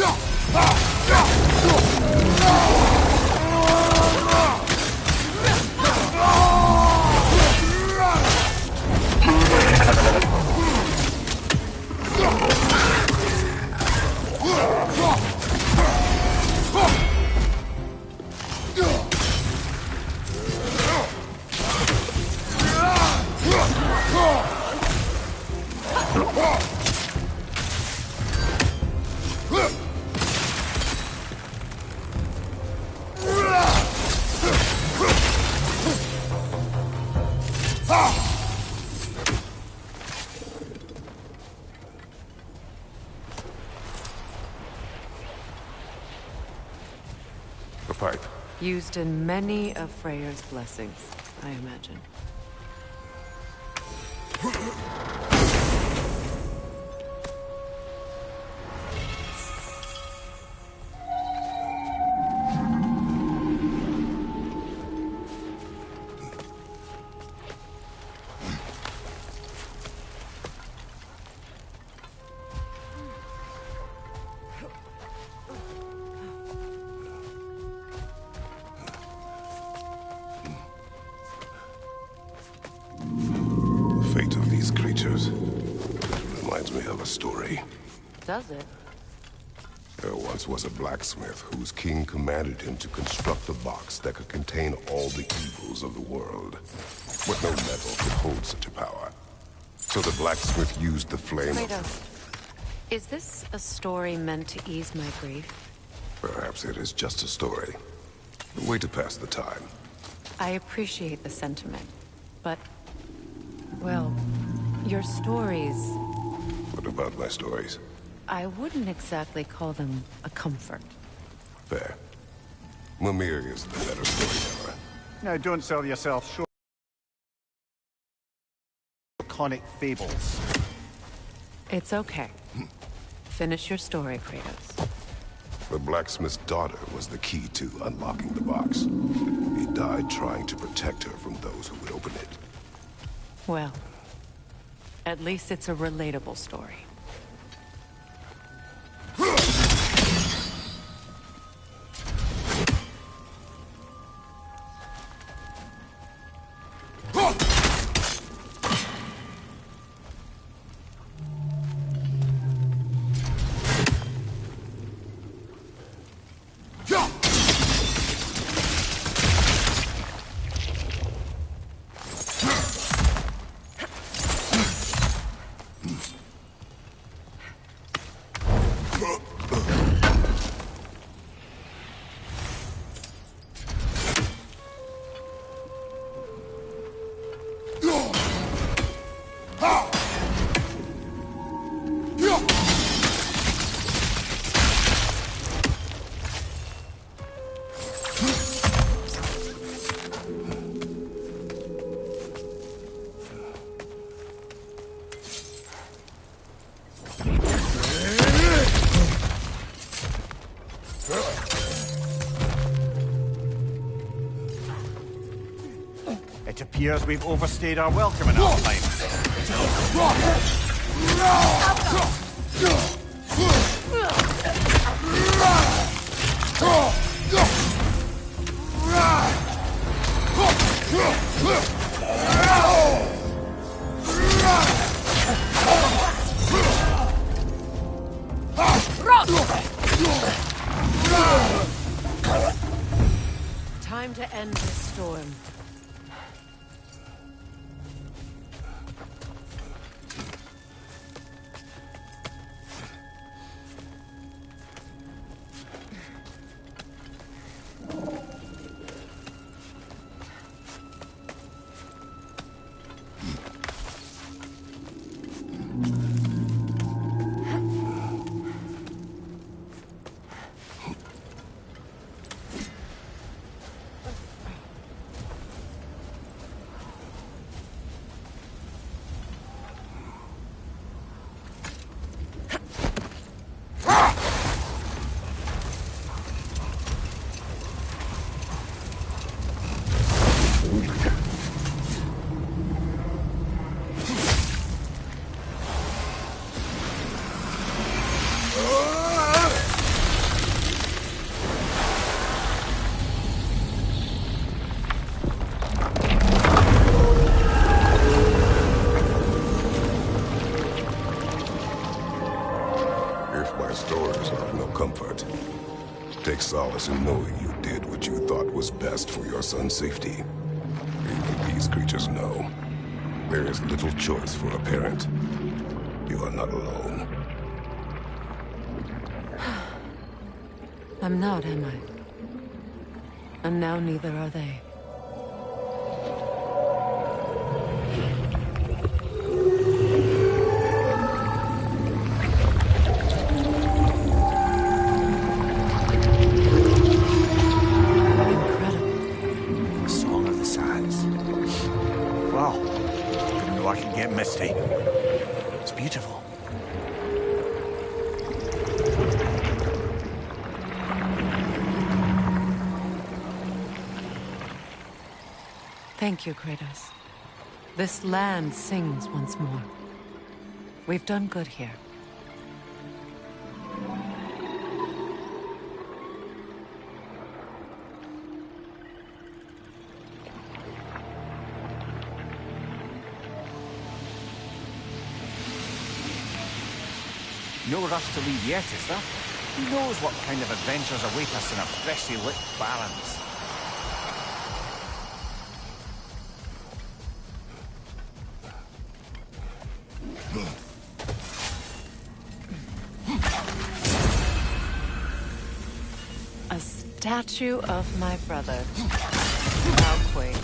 A pipe. Used in many of Freyr's blessings, I imagine. tell a story. Does it? There once was a blacksmith whose king commanded him to construct a box that could contain all the evils of the world. But no metal could hold such a power. So the blacksmith used the flame Kratos, is this a story meant to ease my grief? Perhaps it is just a story. A way to pass the time. I appreciate the sentiment, but... well, your stories... What about my stories? I wouldn't exactly call them a comfort. Fair. Mimir is the better storyteller. Now, don't sell yourself short. Iconic fables. It's okay. Finish your story, Kratos. The blacksmith's daughter was the key to unlocking the box. He died trying to protect her from those who would open it. Well, at least it's a relatable story. It appears we've overstayed our welcome in Alfheim. Time to end this storm. Take solace in knowing you did what you thought was best for your son's safety. Even these creatures know. There is little choice for a parent. You are not alone. I'm not, am I? And now neither are they. Misty. It's beautiful. Thank you, Kratos. This land sings once more. We've done good here. No rush to leave yet, is there? Who knows what kind of adventures await us in our freshly lit barrens? A statue of my brother. How quaint.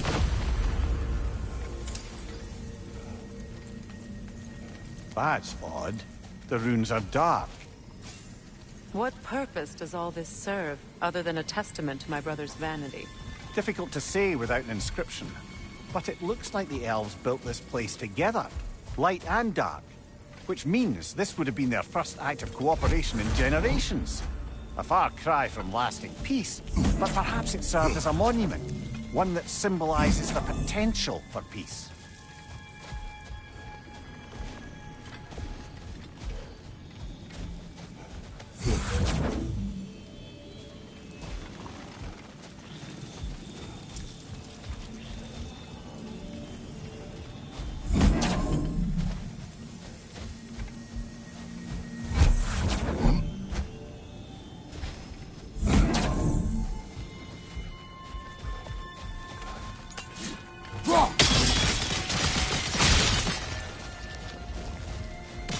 That's odd. The runes are dark. What purpose does all this serve, other than a testament to my brother's vanity? Difficult to say without an inscription. But it looks like the elves built this place together, light and dark. Which means this would have been their first act of cooperation in generations. A far cry from lasting peace, but perhaps it served as a monument. One that symbolizes the potential for peace.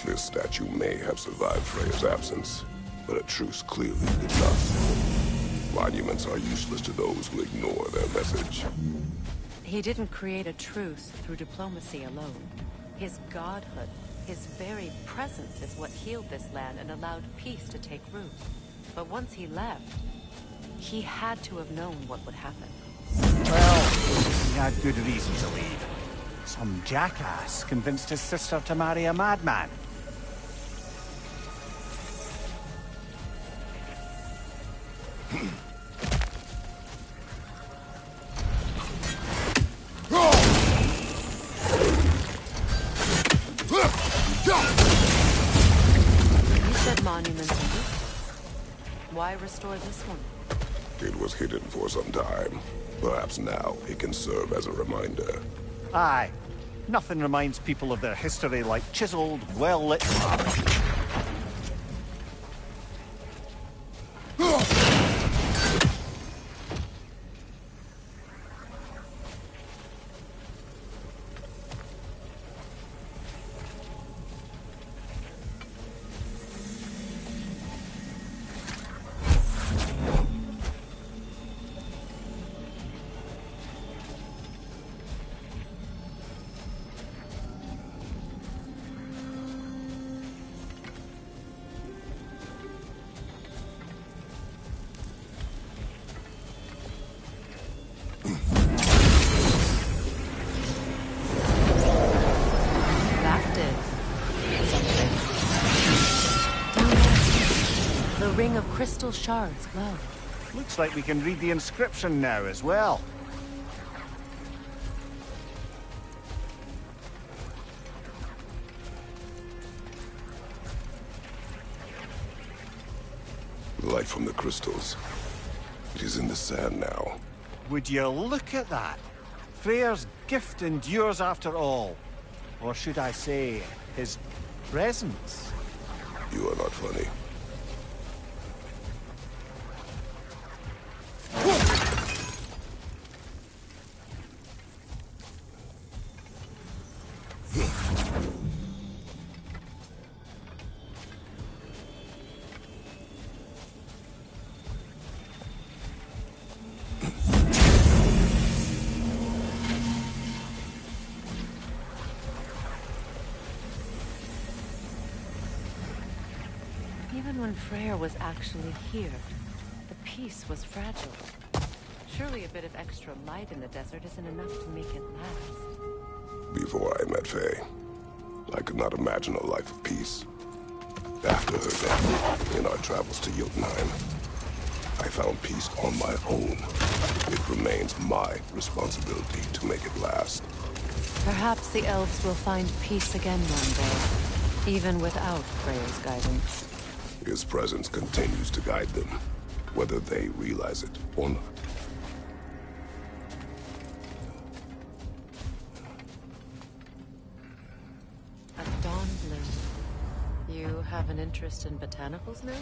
This statue may have survived Freya's absence, but a truce clearly did not. Monuments are useless to those who ignore their message. He didn't create a truce through diplomacy alone. His godhood, his very presence is what healed this land and allowed peace to take root. But once he left, he had to have known what would happen. Well, he had good reason to leave. Some jackass convinced his sister to marry a madman. You said monuments. Why restore this one? It was hidden for some time. Perhaps now it can serve as a reminder. Aye. Nothing reminds people of their history like chiseled, well-lit marble. Ring of crystal shards glow. Looks like we can read the inscription now as well. The light from the crystals. It is in the sand now. Would you look at that? Freyr's gift endures after all. Or should I say, his presence? You are not funny. Even when Freyr was actually here, the peace was fragile. Surely a bit of extra light in the desert isn't enough to make it last. Before I met Faye, I could not imagine a life of peace. After her death, in our travels to Jotunheim, I found peace on my own. It remains my responsibility to make it last. Perhaps the elves will find peace again one day, even without Freyr's guidance. His presence continues to guide them, whether they realize it or not. A dawn bloom. You have an interest in botanicals now?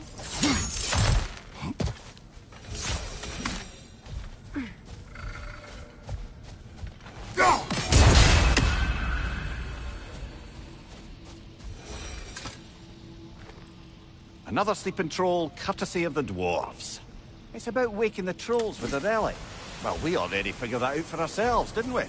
Another sleeping troll, courtesy of the dwarves. It's about waking the trolls with a relic. Well, we already figured that out for ourselves, didn't we?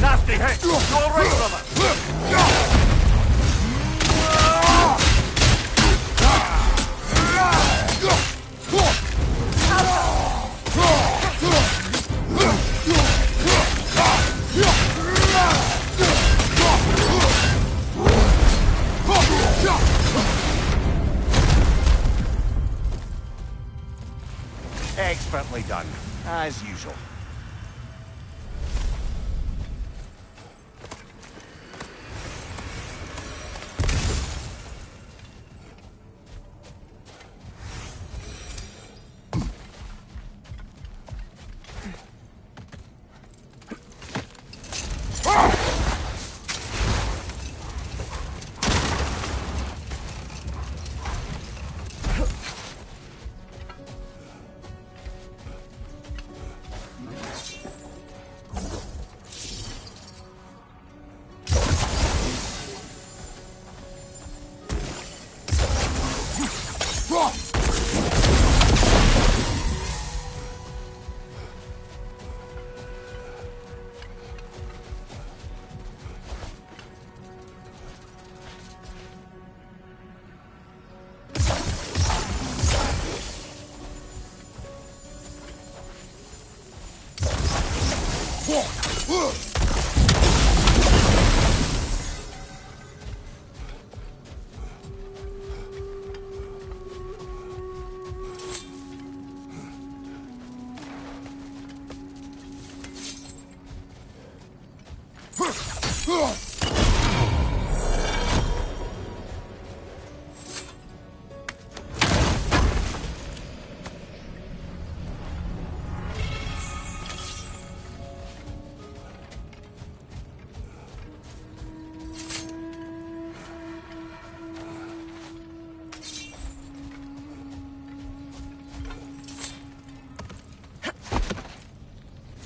Nasty hit! You all right, brother? Expertly done, as usual.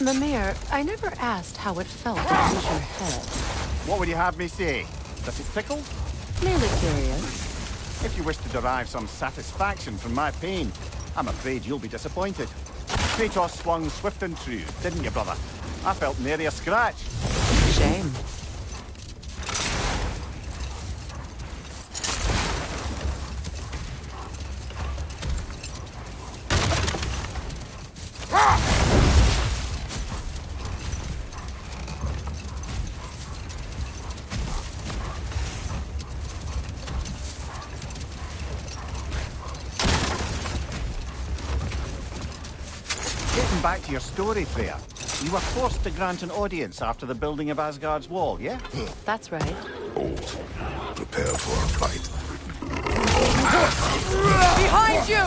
Mimir, I never asked how it felt to lose your head. What would you have me say? Does it tickle? Merely curious. If you wish to derive some satisfaction from my pain, I'm afraid you'll be disappointed. Kratos swung swift and true, didn't you, brother? I felt nary a scratch. Shame. Back to your story, Freya. You were forced to grant an audience after the building of Asgard's wall, yeah? That's right. Old. Prepare for a fight. Behind you!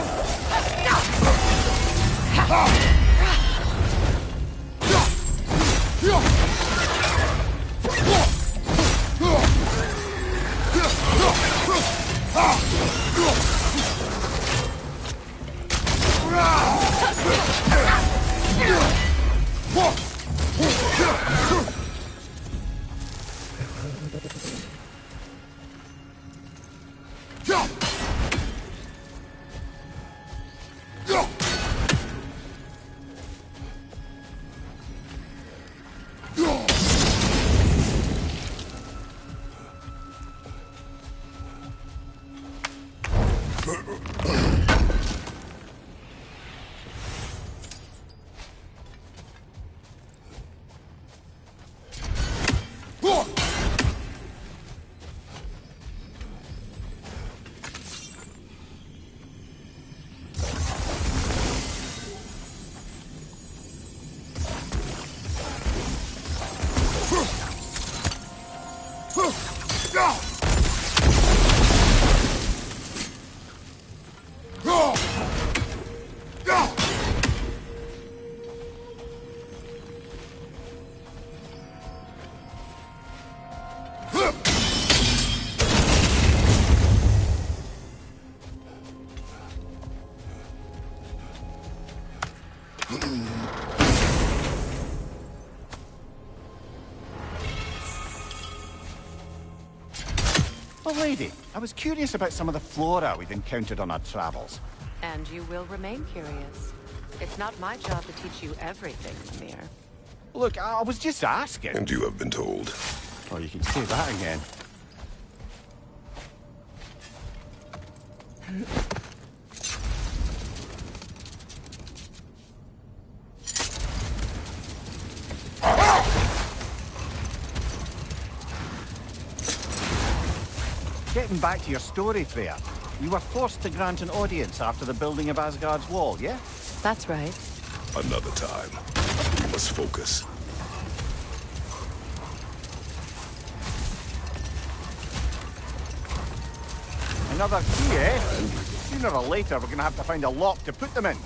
Well, lady, I was curious about some of the flora we've encountered on our travels. And you will remain curious. It's not my job to teach you everything, Mimir. Look, I was just asking. And you have been told. Oh, you can say that again. Getting back to your story, Freya. You were forced to grant an audience after the building of Asgard's wall, yeah? That's right. Another time. We must focus. Another key, eh? Sooner or later, we're gonna have to find a lock to put them in.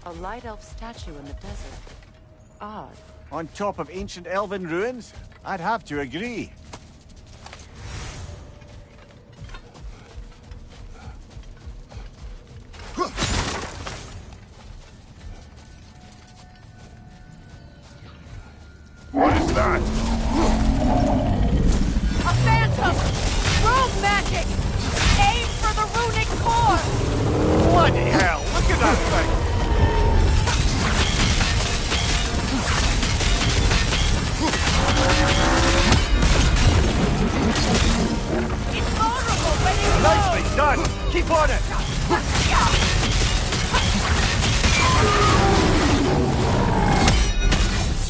A light elf statue in the desert. Odd. On top of ancient elven ruins? I'd have to agree. What is that? A phantom! Rogue magic! Aim for the runic core! Bloody hell, look at that thing! It's vulnerable when it Nicely done! Keep on it!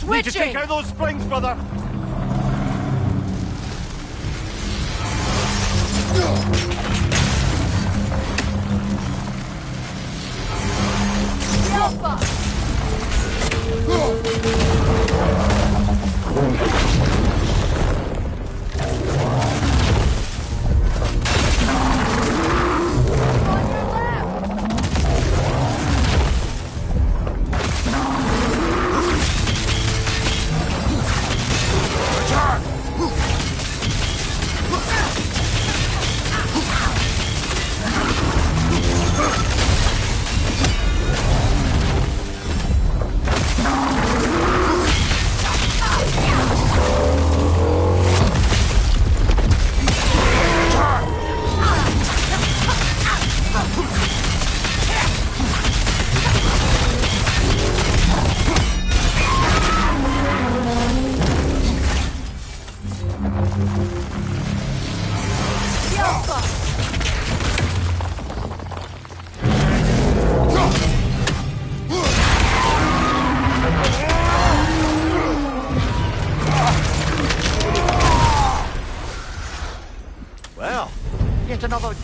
Need to take out those springs, brother! Alpha!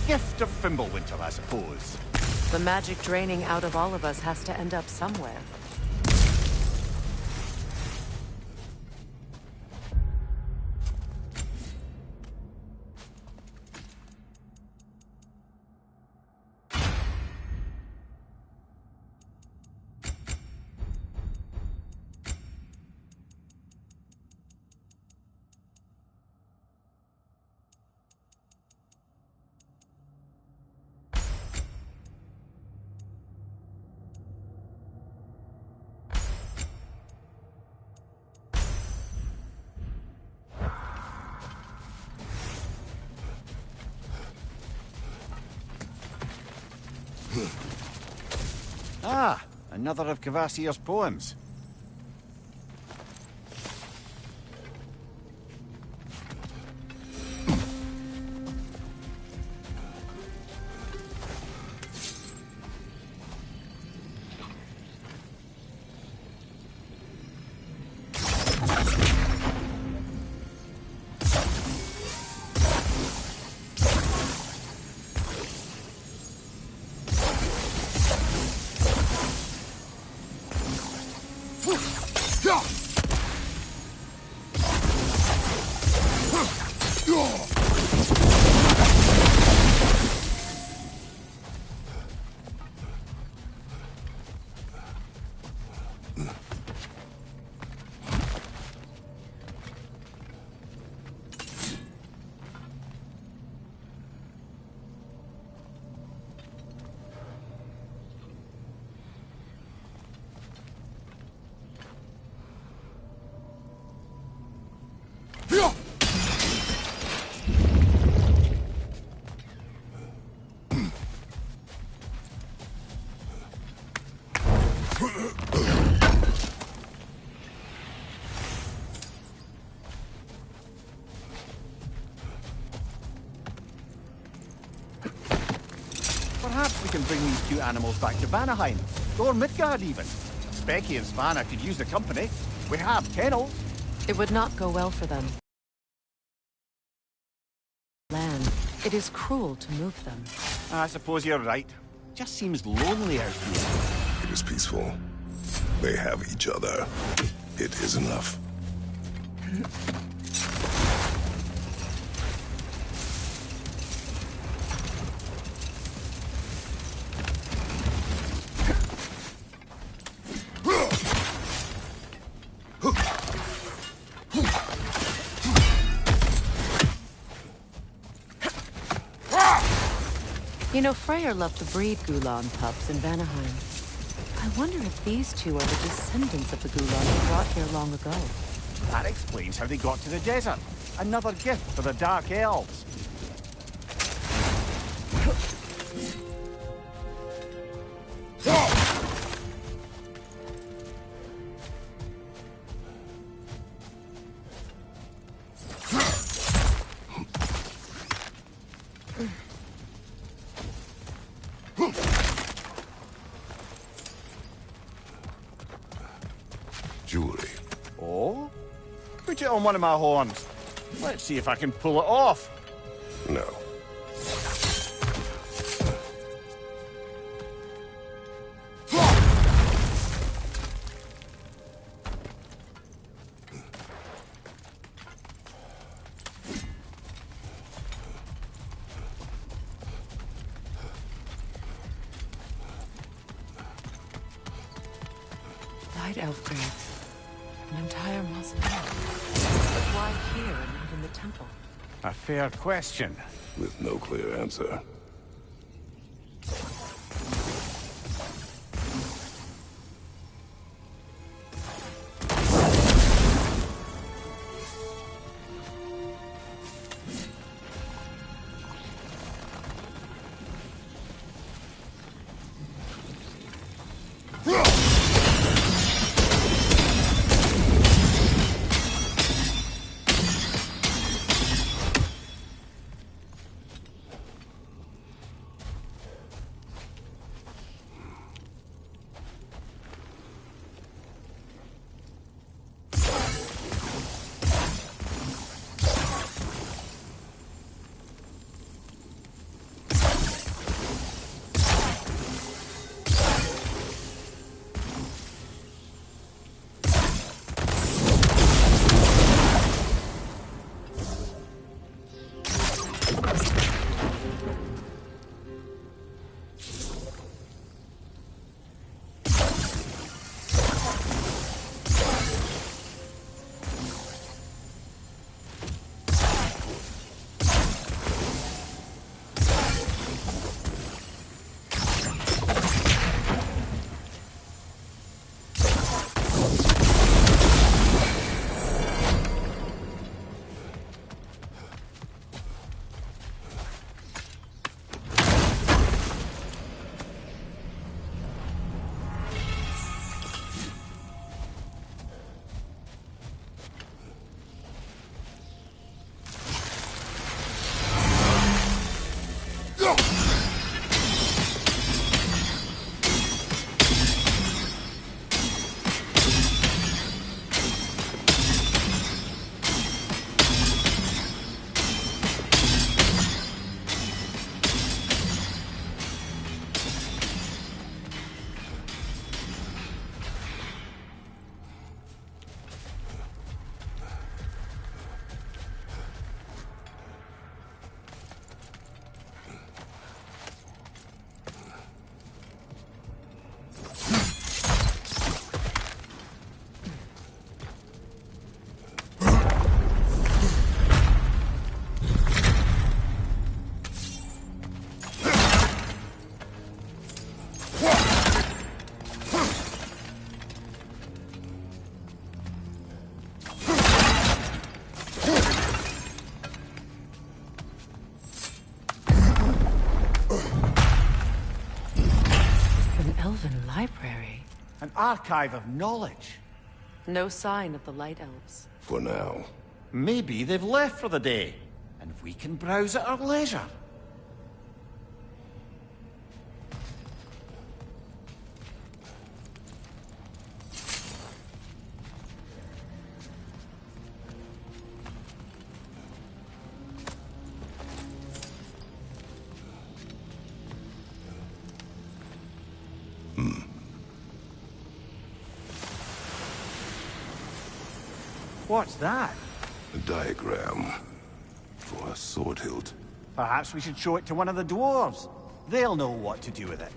gift of Fimbulwinter, I suppose. The magic draining out of all of us has to end up somewhere. Ah, another of Kvasir's poems. Perhaps we can bring these two animals back to Vanahiem, or Midgard even. Becky and Svanna could use the company. We have kennels. It would not go well for them. Land. It is cruel to move them. I suppose you're right. Just seems lonely out here. It is peaceful. They have each other. It is enough. You know, Freyr loved to breed Gulan pups in Vanahiem. I wonder if these two are the descendants of the Gulan who brought here long ago. That explains how they got to the desert. Another gift for the Dark Elves. Jewelry. Oh? Put it on one of my horns. Let's see if I can pull it off. No. Light elf graves. An entire mausoleum. But why here and not in the temple? A fair question. With no clear answer. library. An archive of knowledge. No sign of the Light Elves. For now. Maybe they've left for the day, and we can browse at our leisure. What's that? A diagram. For a sword hilt. Perhaps we should show it to one of the dwarves. They'll know what to do with it.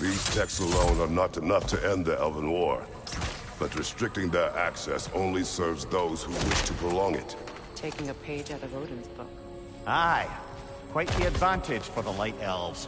These texts alone are not enough to end the Elven War. But restricting their access only serves those who wish to prolong it. Taking a page out of Odin's book. Aye. Quite the advantage for the Light Elves.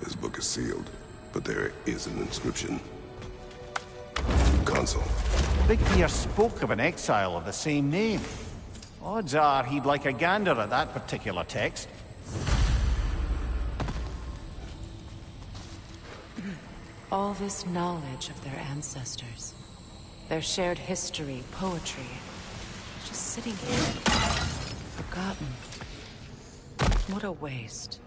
This book is sealed, but there is an inscription. Console. Big Bear spoke of an exile of the same name. Odds are he'd like a gander at that particular text. All this knowledge of their ancestors. Their shared history, poetry. Just sitting here. Forgotten. What a waste.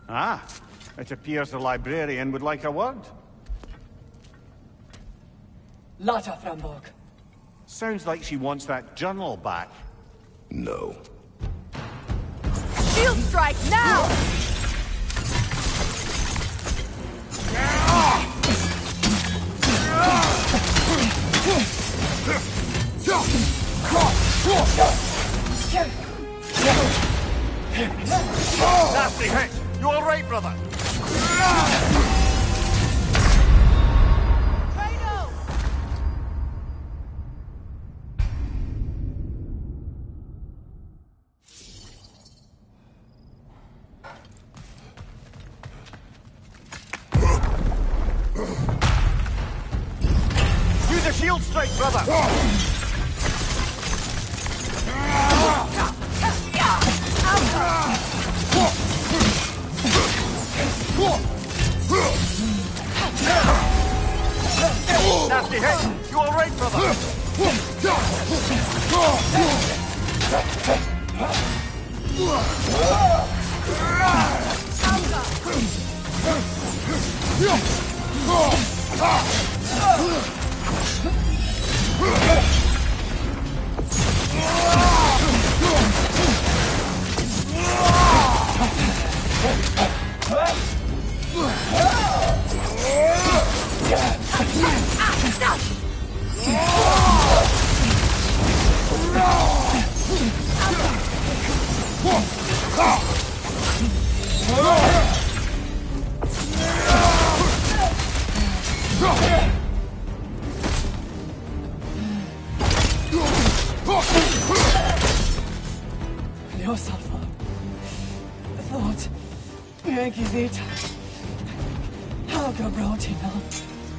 Ah, it appears the librarian would like a word. Lata Framborg. Sounds like she wants that journal back. No. Shield strike now! Nasty hit! You alright, brother? Use a shield strike, brother! Nasty hit! You alright, brother?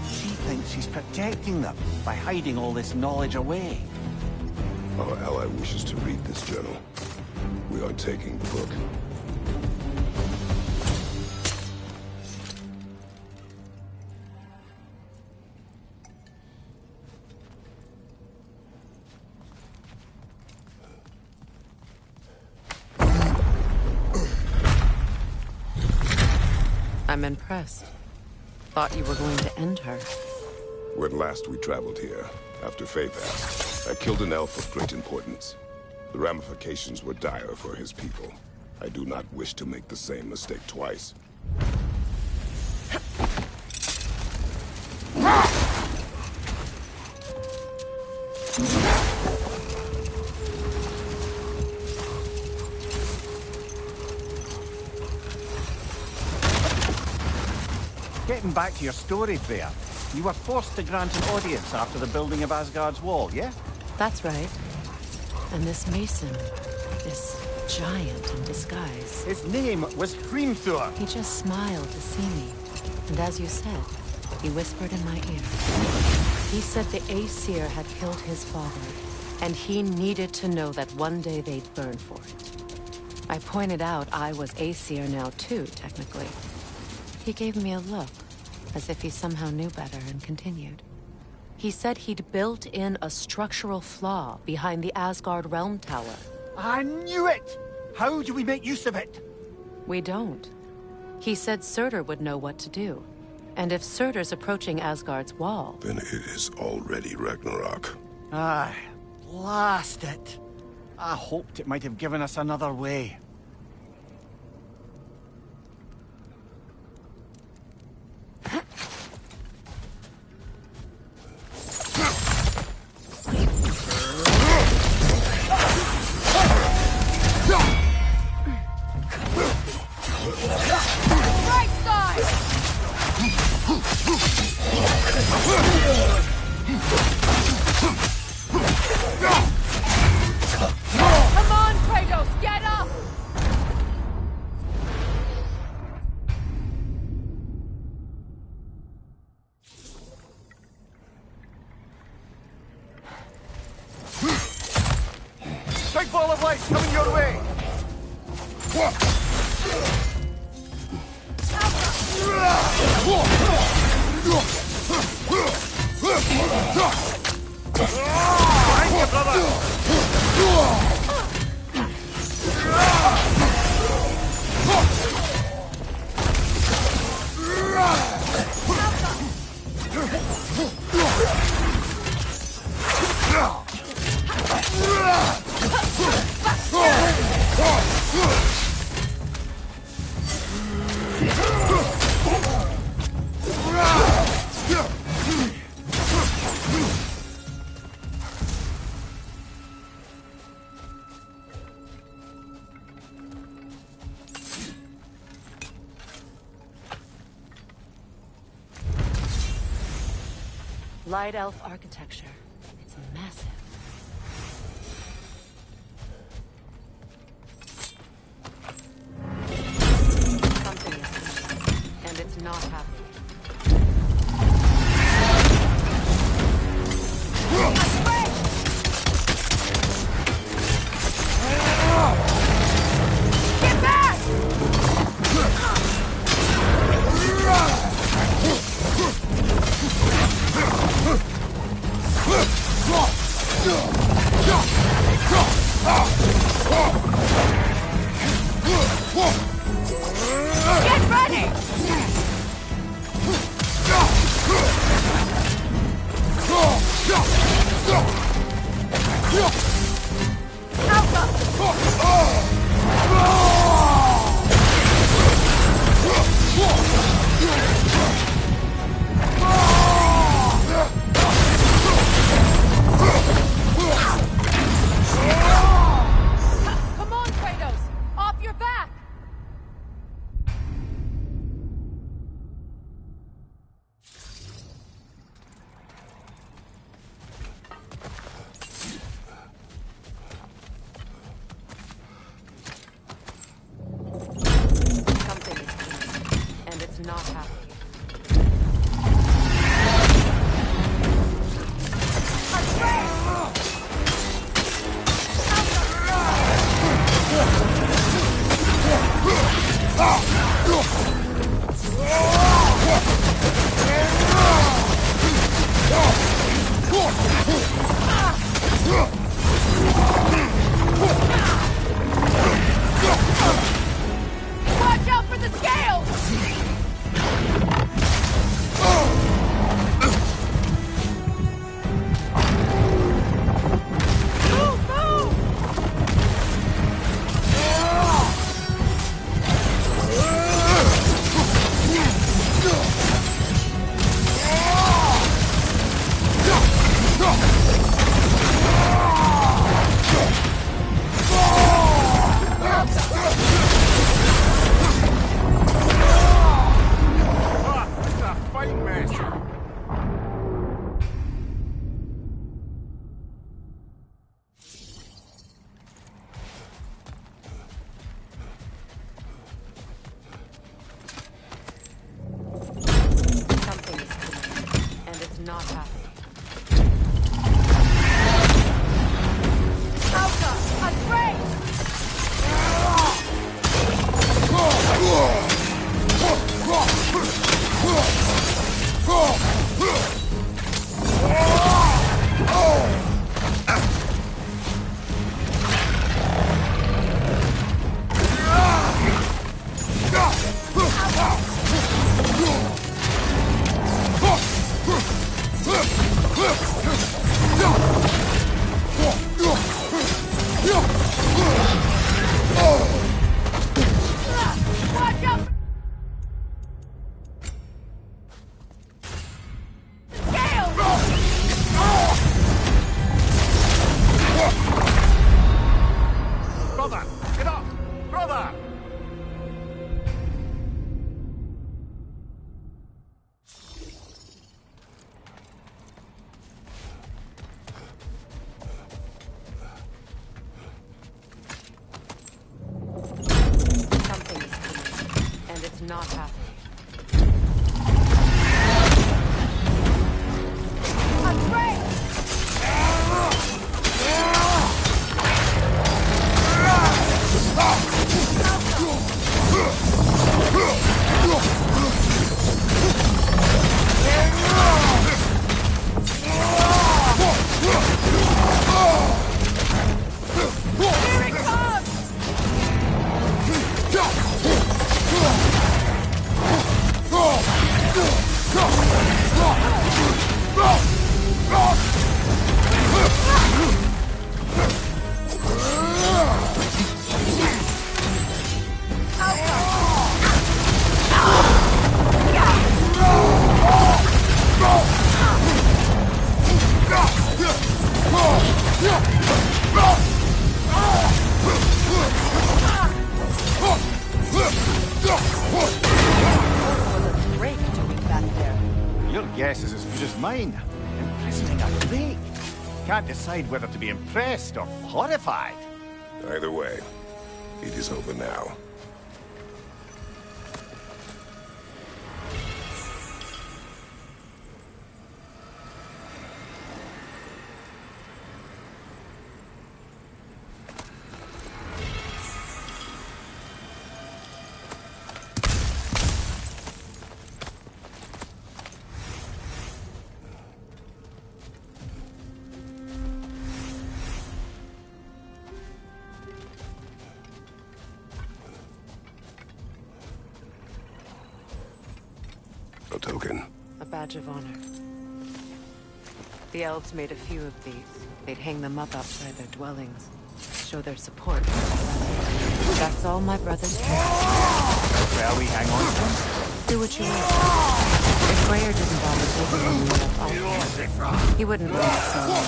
She thinks she's protecting them by hiding all this knowledge away. Our ally wishes to read this journal. We are taking the book. I'm impressed. Thought you were going to end her. When last we traveled here, after Faye passed, I killed an elf of great importance. The ramifications were dire for his people. I do not wish to make the same mistake twice. Getting back to your story, Freya, you were forced to grant an audience after the building of Asgard's wall, yeah? That's right. And this mason, this giant in disguise. His name was Hrimthur. He just smiled to see me. And as you said, he whispered in my ear. He said the Aesir had killed his father, and he needed to know that one day they'd burn for it. I pointed out I was Aesir now too, technically. He gave me a look, as if he somehow knew better, and continued. He said he'd built in a structural flaw behind the Asgard Realm Tower. I knew it! How do we make use of it? We don't. He said Surtur would know what to do. And if Surtur's approaching Asgard's wall... Then it is already Ragnarok. Aye, blast it. I hoped it might have given us another way. Come on, Kratos, get up! Big ball of light coming your way! Behind you, brother! Light elf architecture. It's massive. Something is missing, and it's not happy. Get back! Get ready! Come on, Kratos! Off your back! Something is missing, and it's not happy. Watch out for the scales! Move, move! It's a fight master. Something is missing, and it's not happy. Alka, a break! Watch out! Scales! Brother, get up! Brother! Something is missing, and it's not happy. A break! Here it comes! What was a drake doing back there? Your guess is as good as mine. can't decide whether to be impressed or horrified. Either way, it is over now. A token. A badge of honor. The elves made a few of these. They'd hang them up outside their dwellings. Show their support. That's all my brothers care. Well, we hang on to them. Do what you wish. If Greyer didn't bother taking them up, he wouldn't last so long.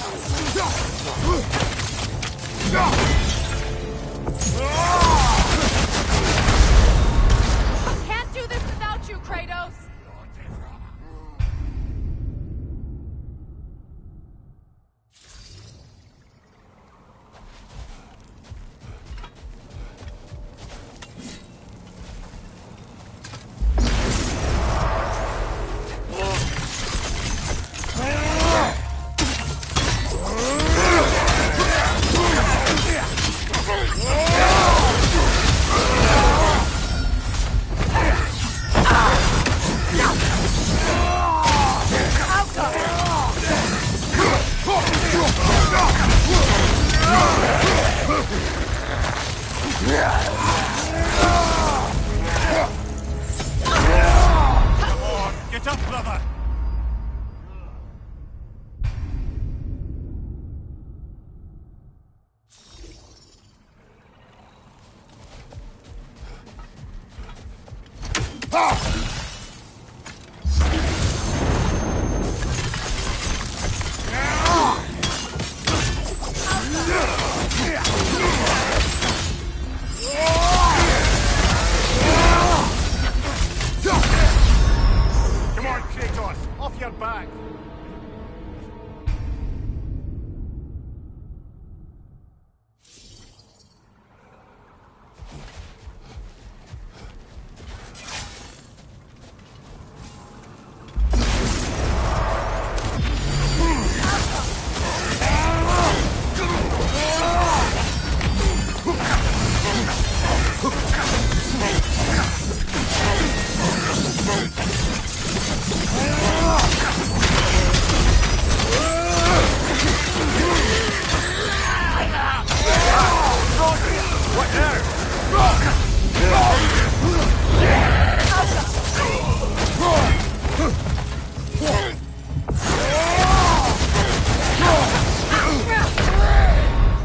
I can't do this without you, Kratos! Get up, brother! Come on, Kratos! Off your back! What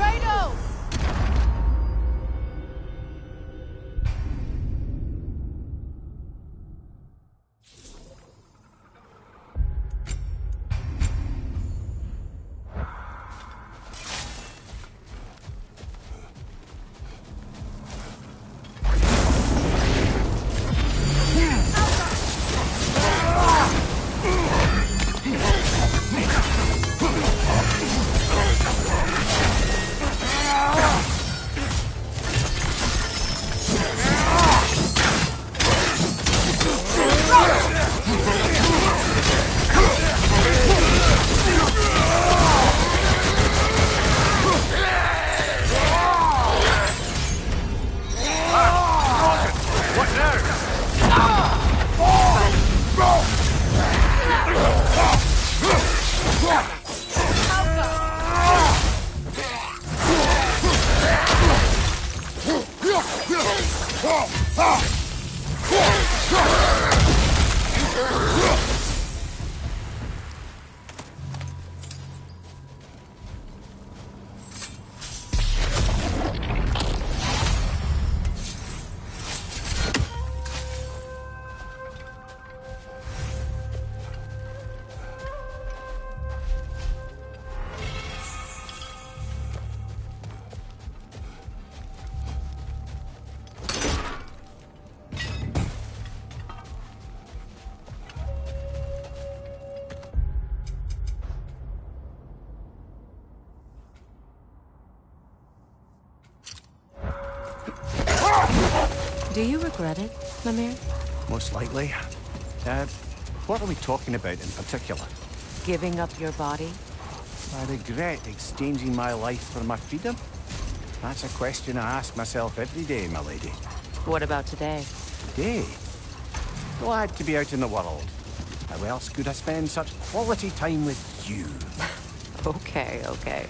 Kratos! Do you regret it, Mimir? Most likely. What are we talking about in particular? Giving up your body? I regret exchanging my life for my freedom? That's a question I ask myself every day, my lady. What about today? Today? Glad to be out in the world. How else could I spend such quality time with you? Okay, okay.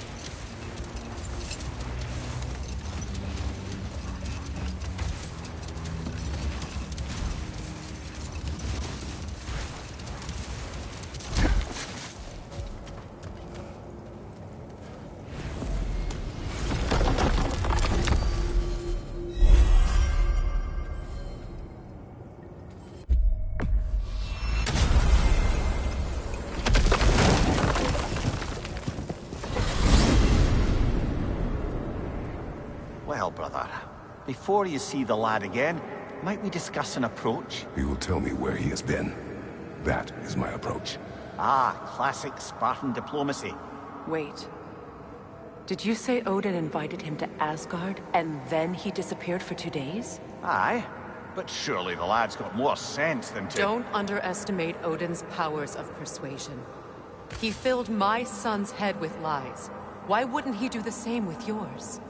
Well, brother, before you see the lad again, might we discuss an approach? He will tell me where he has been. That is my approach. Ah, classic Spartan diplomacy. Wait. Did you say Odin invited him to Asgard, and then he disappeared for 2 days? Aye, but surely the lad's got more sense than to... Don't underestimate Odin's powers of persuasion. He filled my son's head with lies. Why wouldn't he do the same with yours?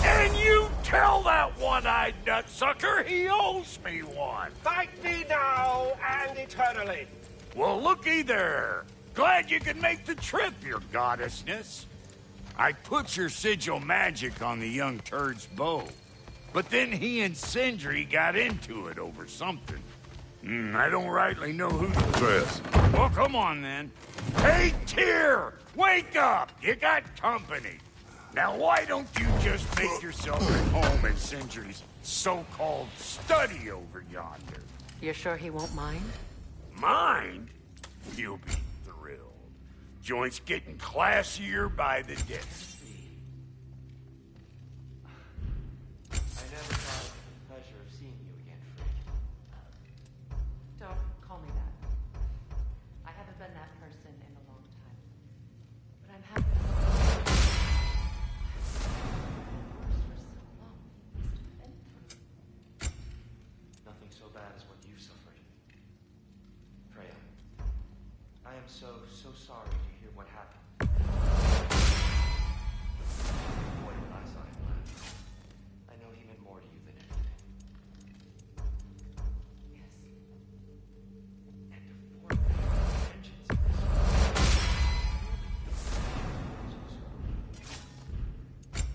And you tell that one-eyed nutsucker he owes me one. Thank thee now and eternally. Well, looky there. Glad you could make the trip, your goddessness. I put your sigil magic on the young turd's bow. But then he and Sindri got into it over something. I don't rightly know who... Atreus. Well, come on, then. Hey, Tyr! Wake up! You got company. Now, why don't you just make yourself at home in Sindri's so-called study over yonder? You're sure he won't mind? Mind? You'll be thrilled. Joint's getting classier by the day. I never thought of the pleasure of seeing you again, Frick. Don't call me that. I haven't been that person in a long time. But I'm happy. For so long, you must have been through. Nothing so bad as what you've suffered. Freya, I am so sorry to hear what happened. Boy, when I saw him laugh, I know he meant more to you than anything. Yes. And to form vengeance in this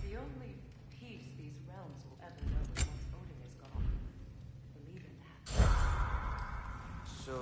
The only peace these realms will ever know is once Odin is gone. Believe in that. So,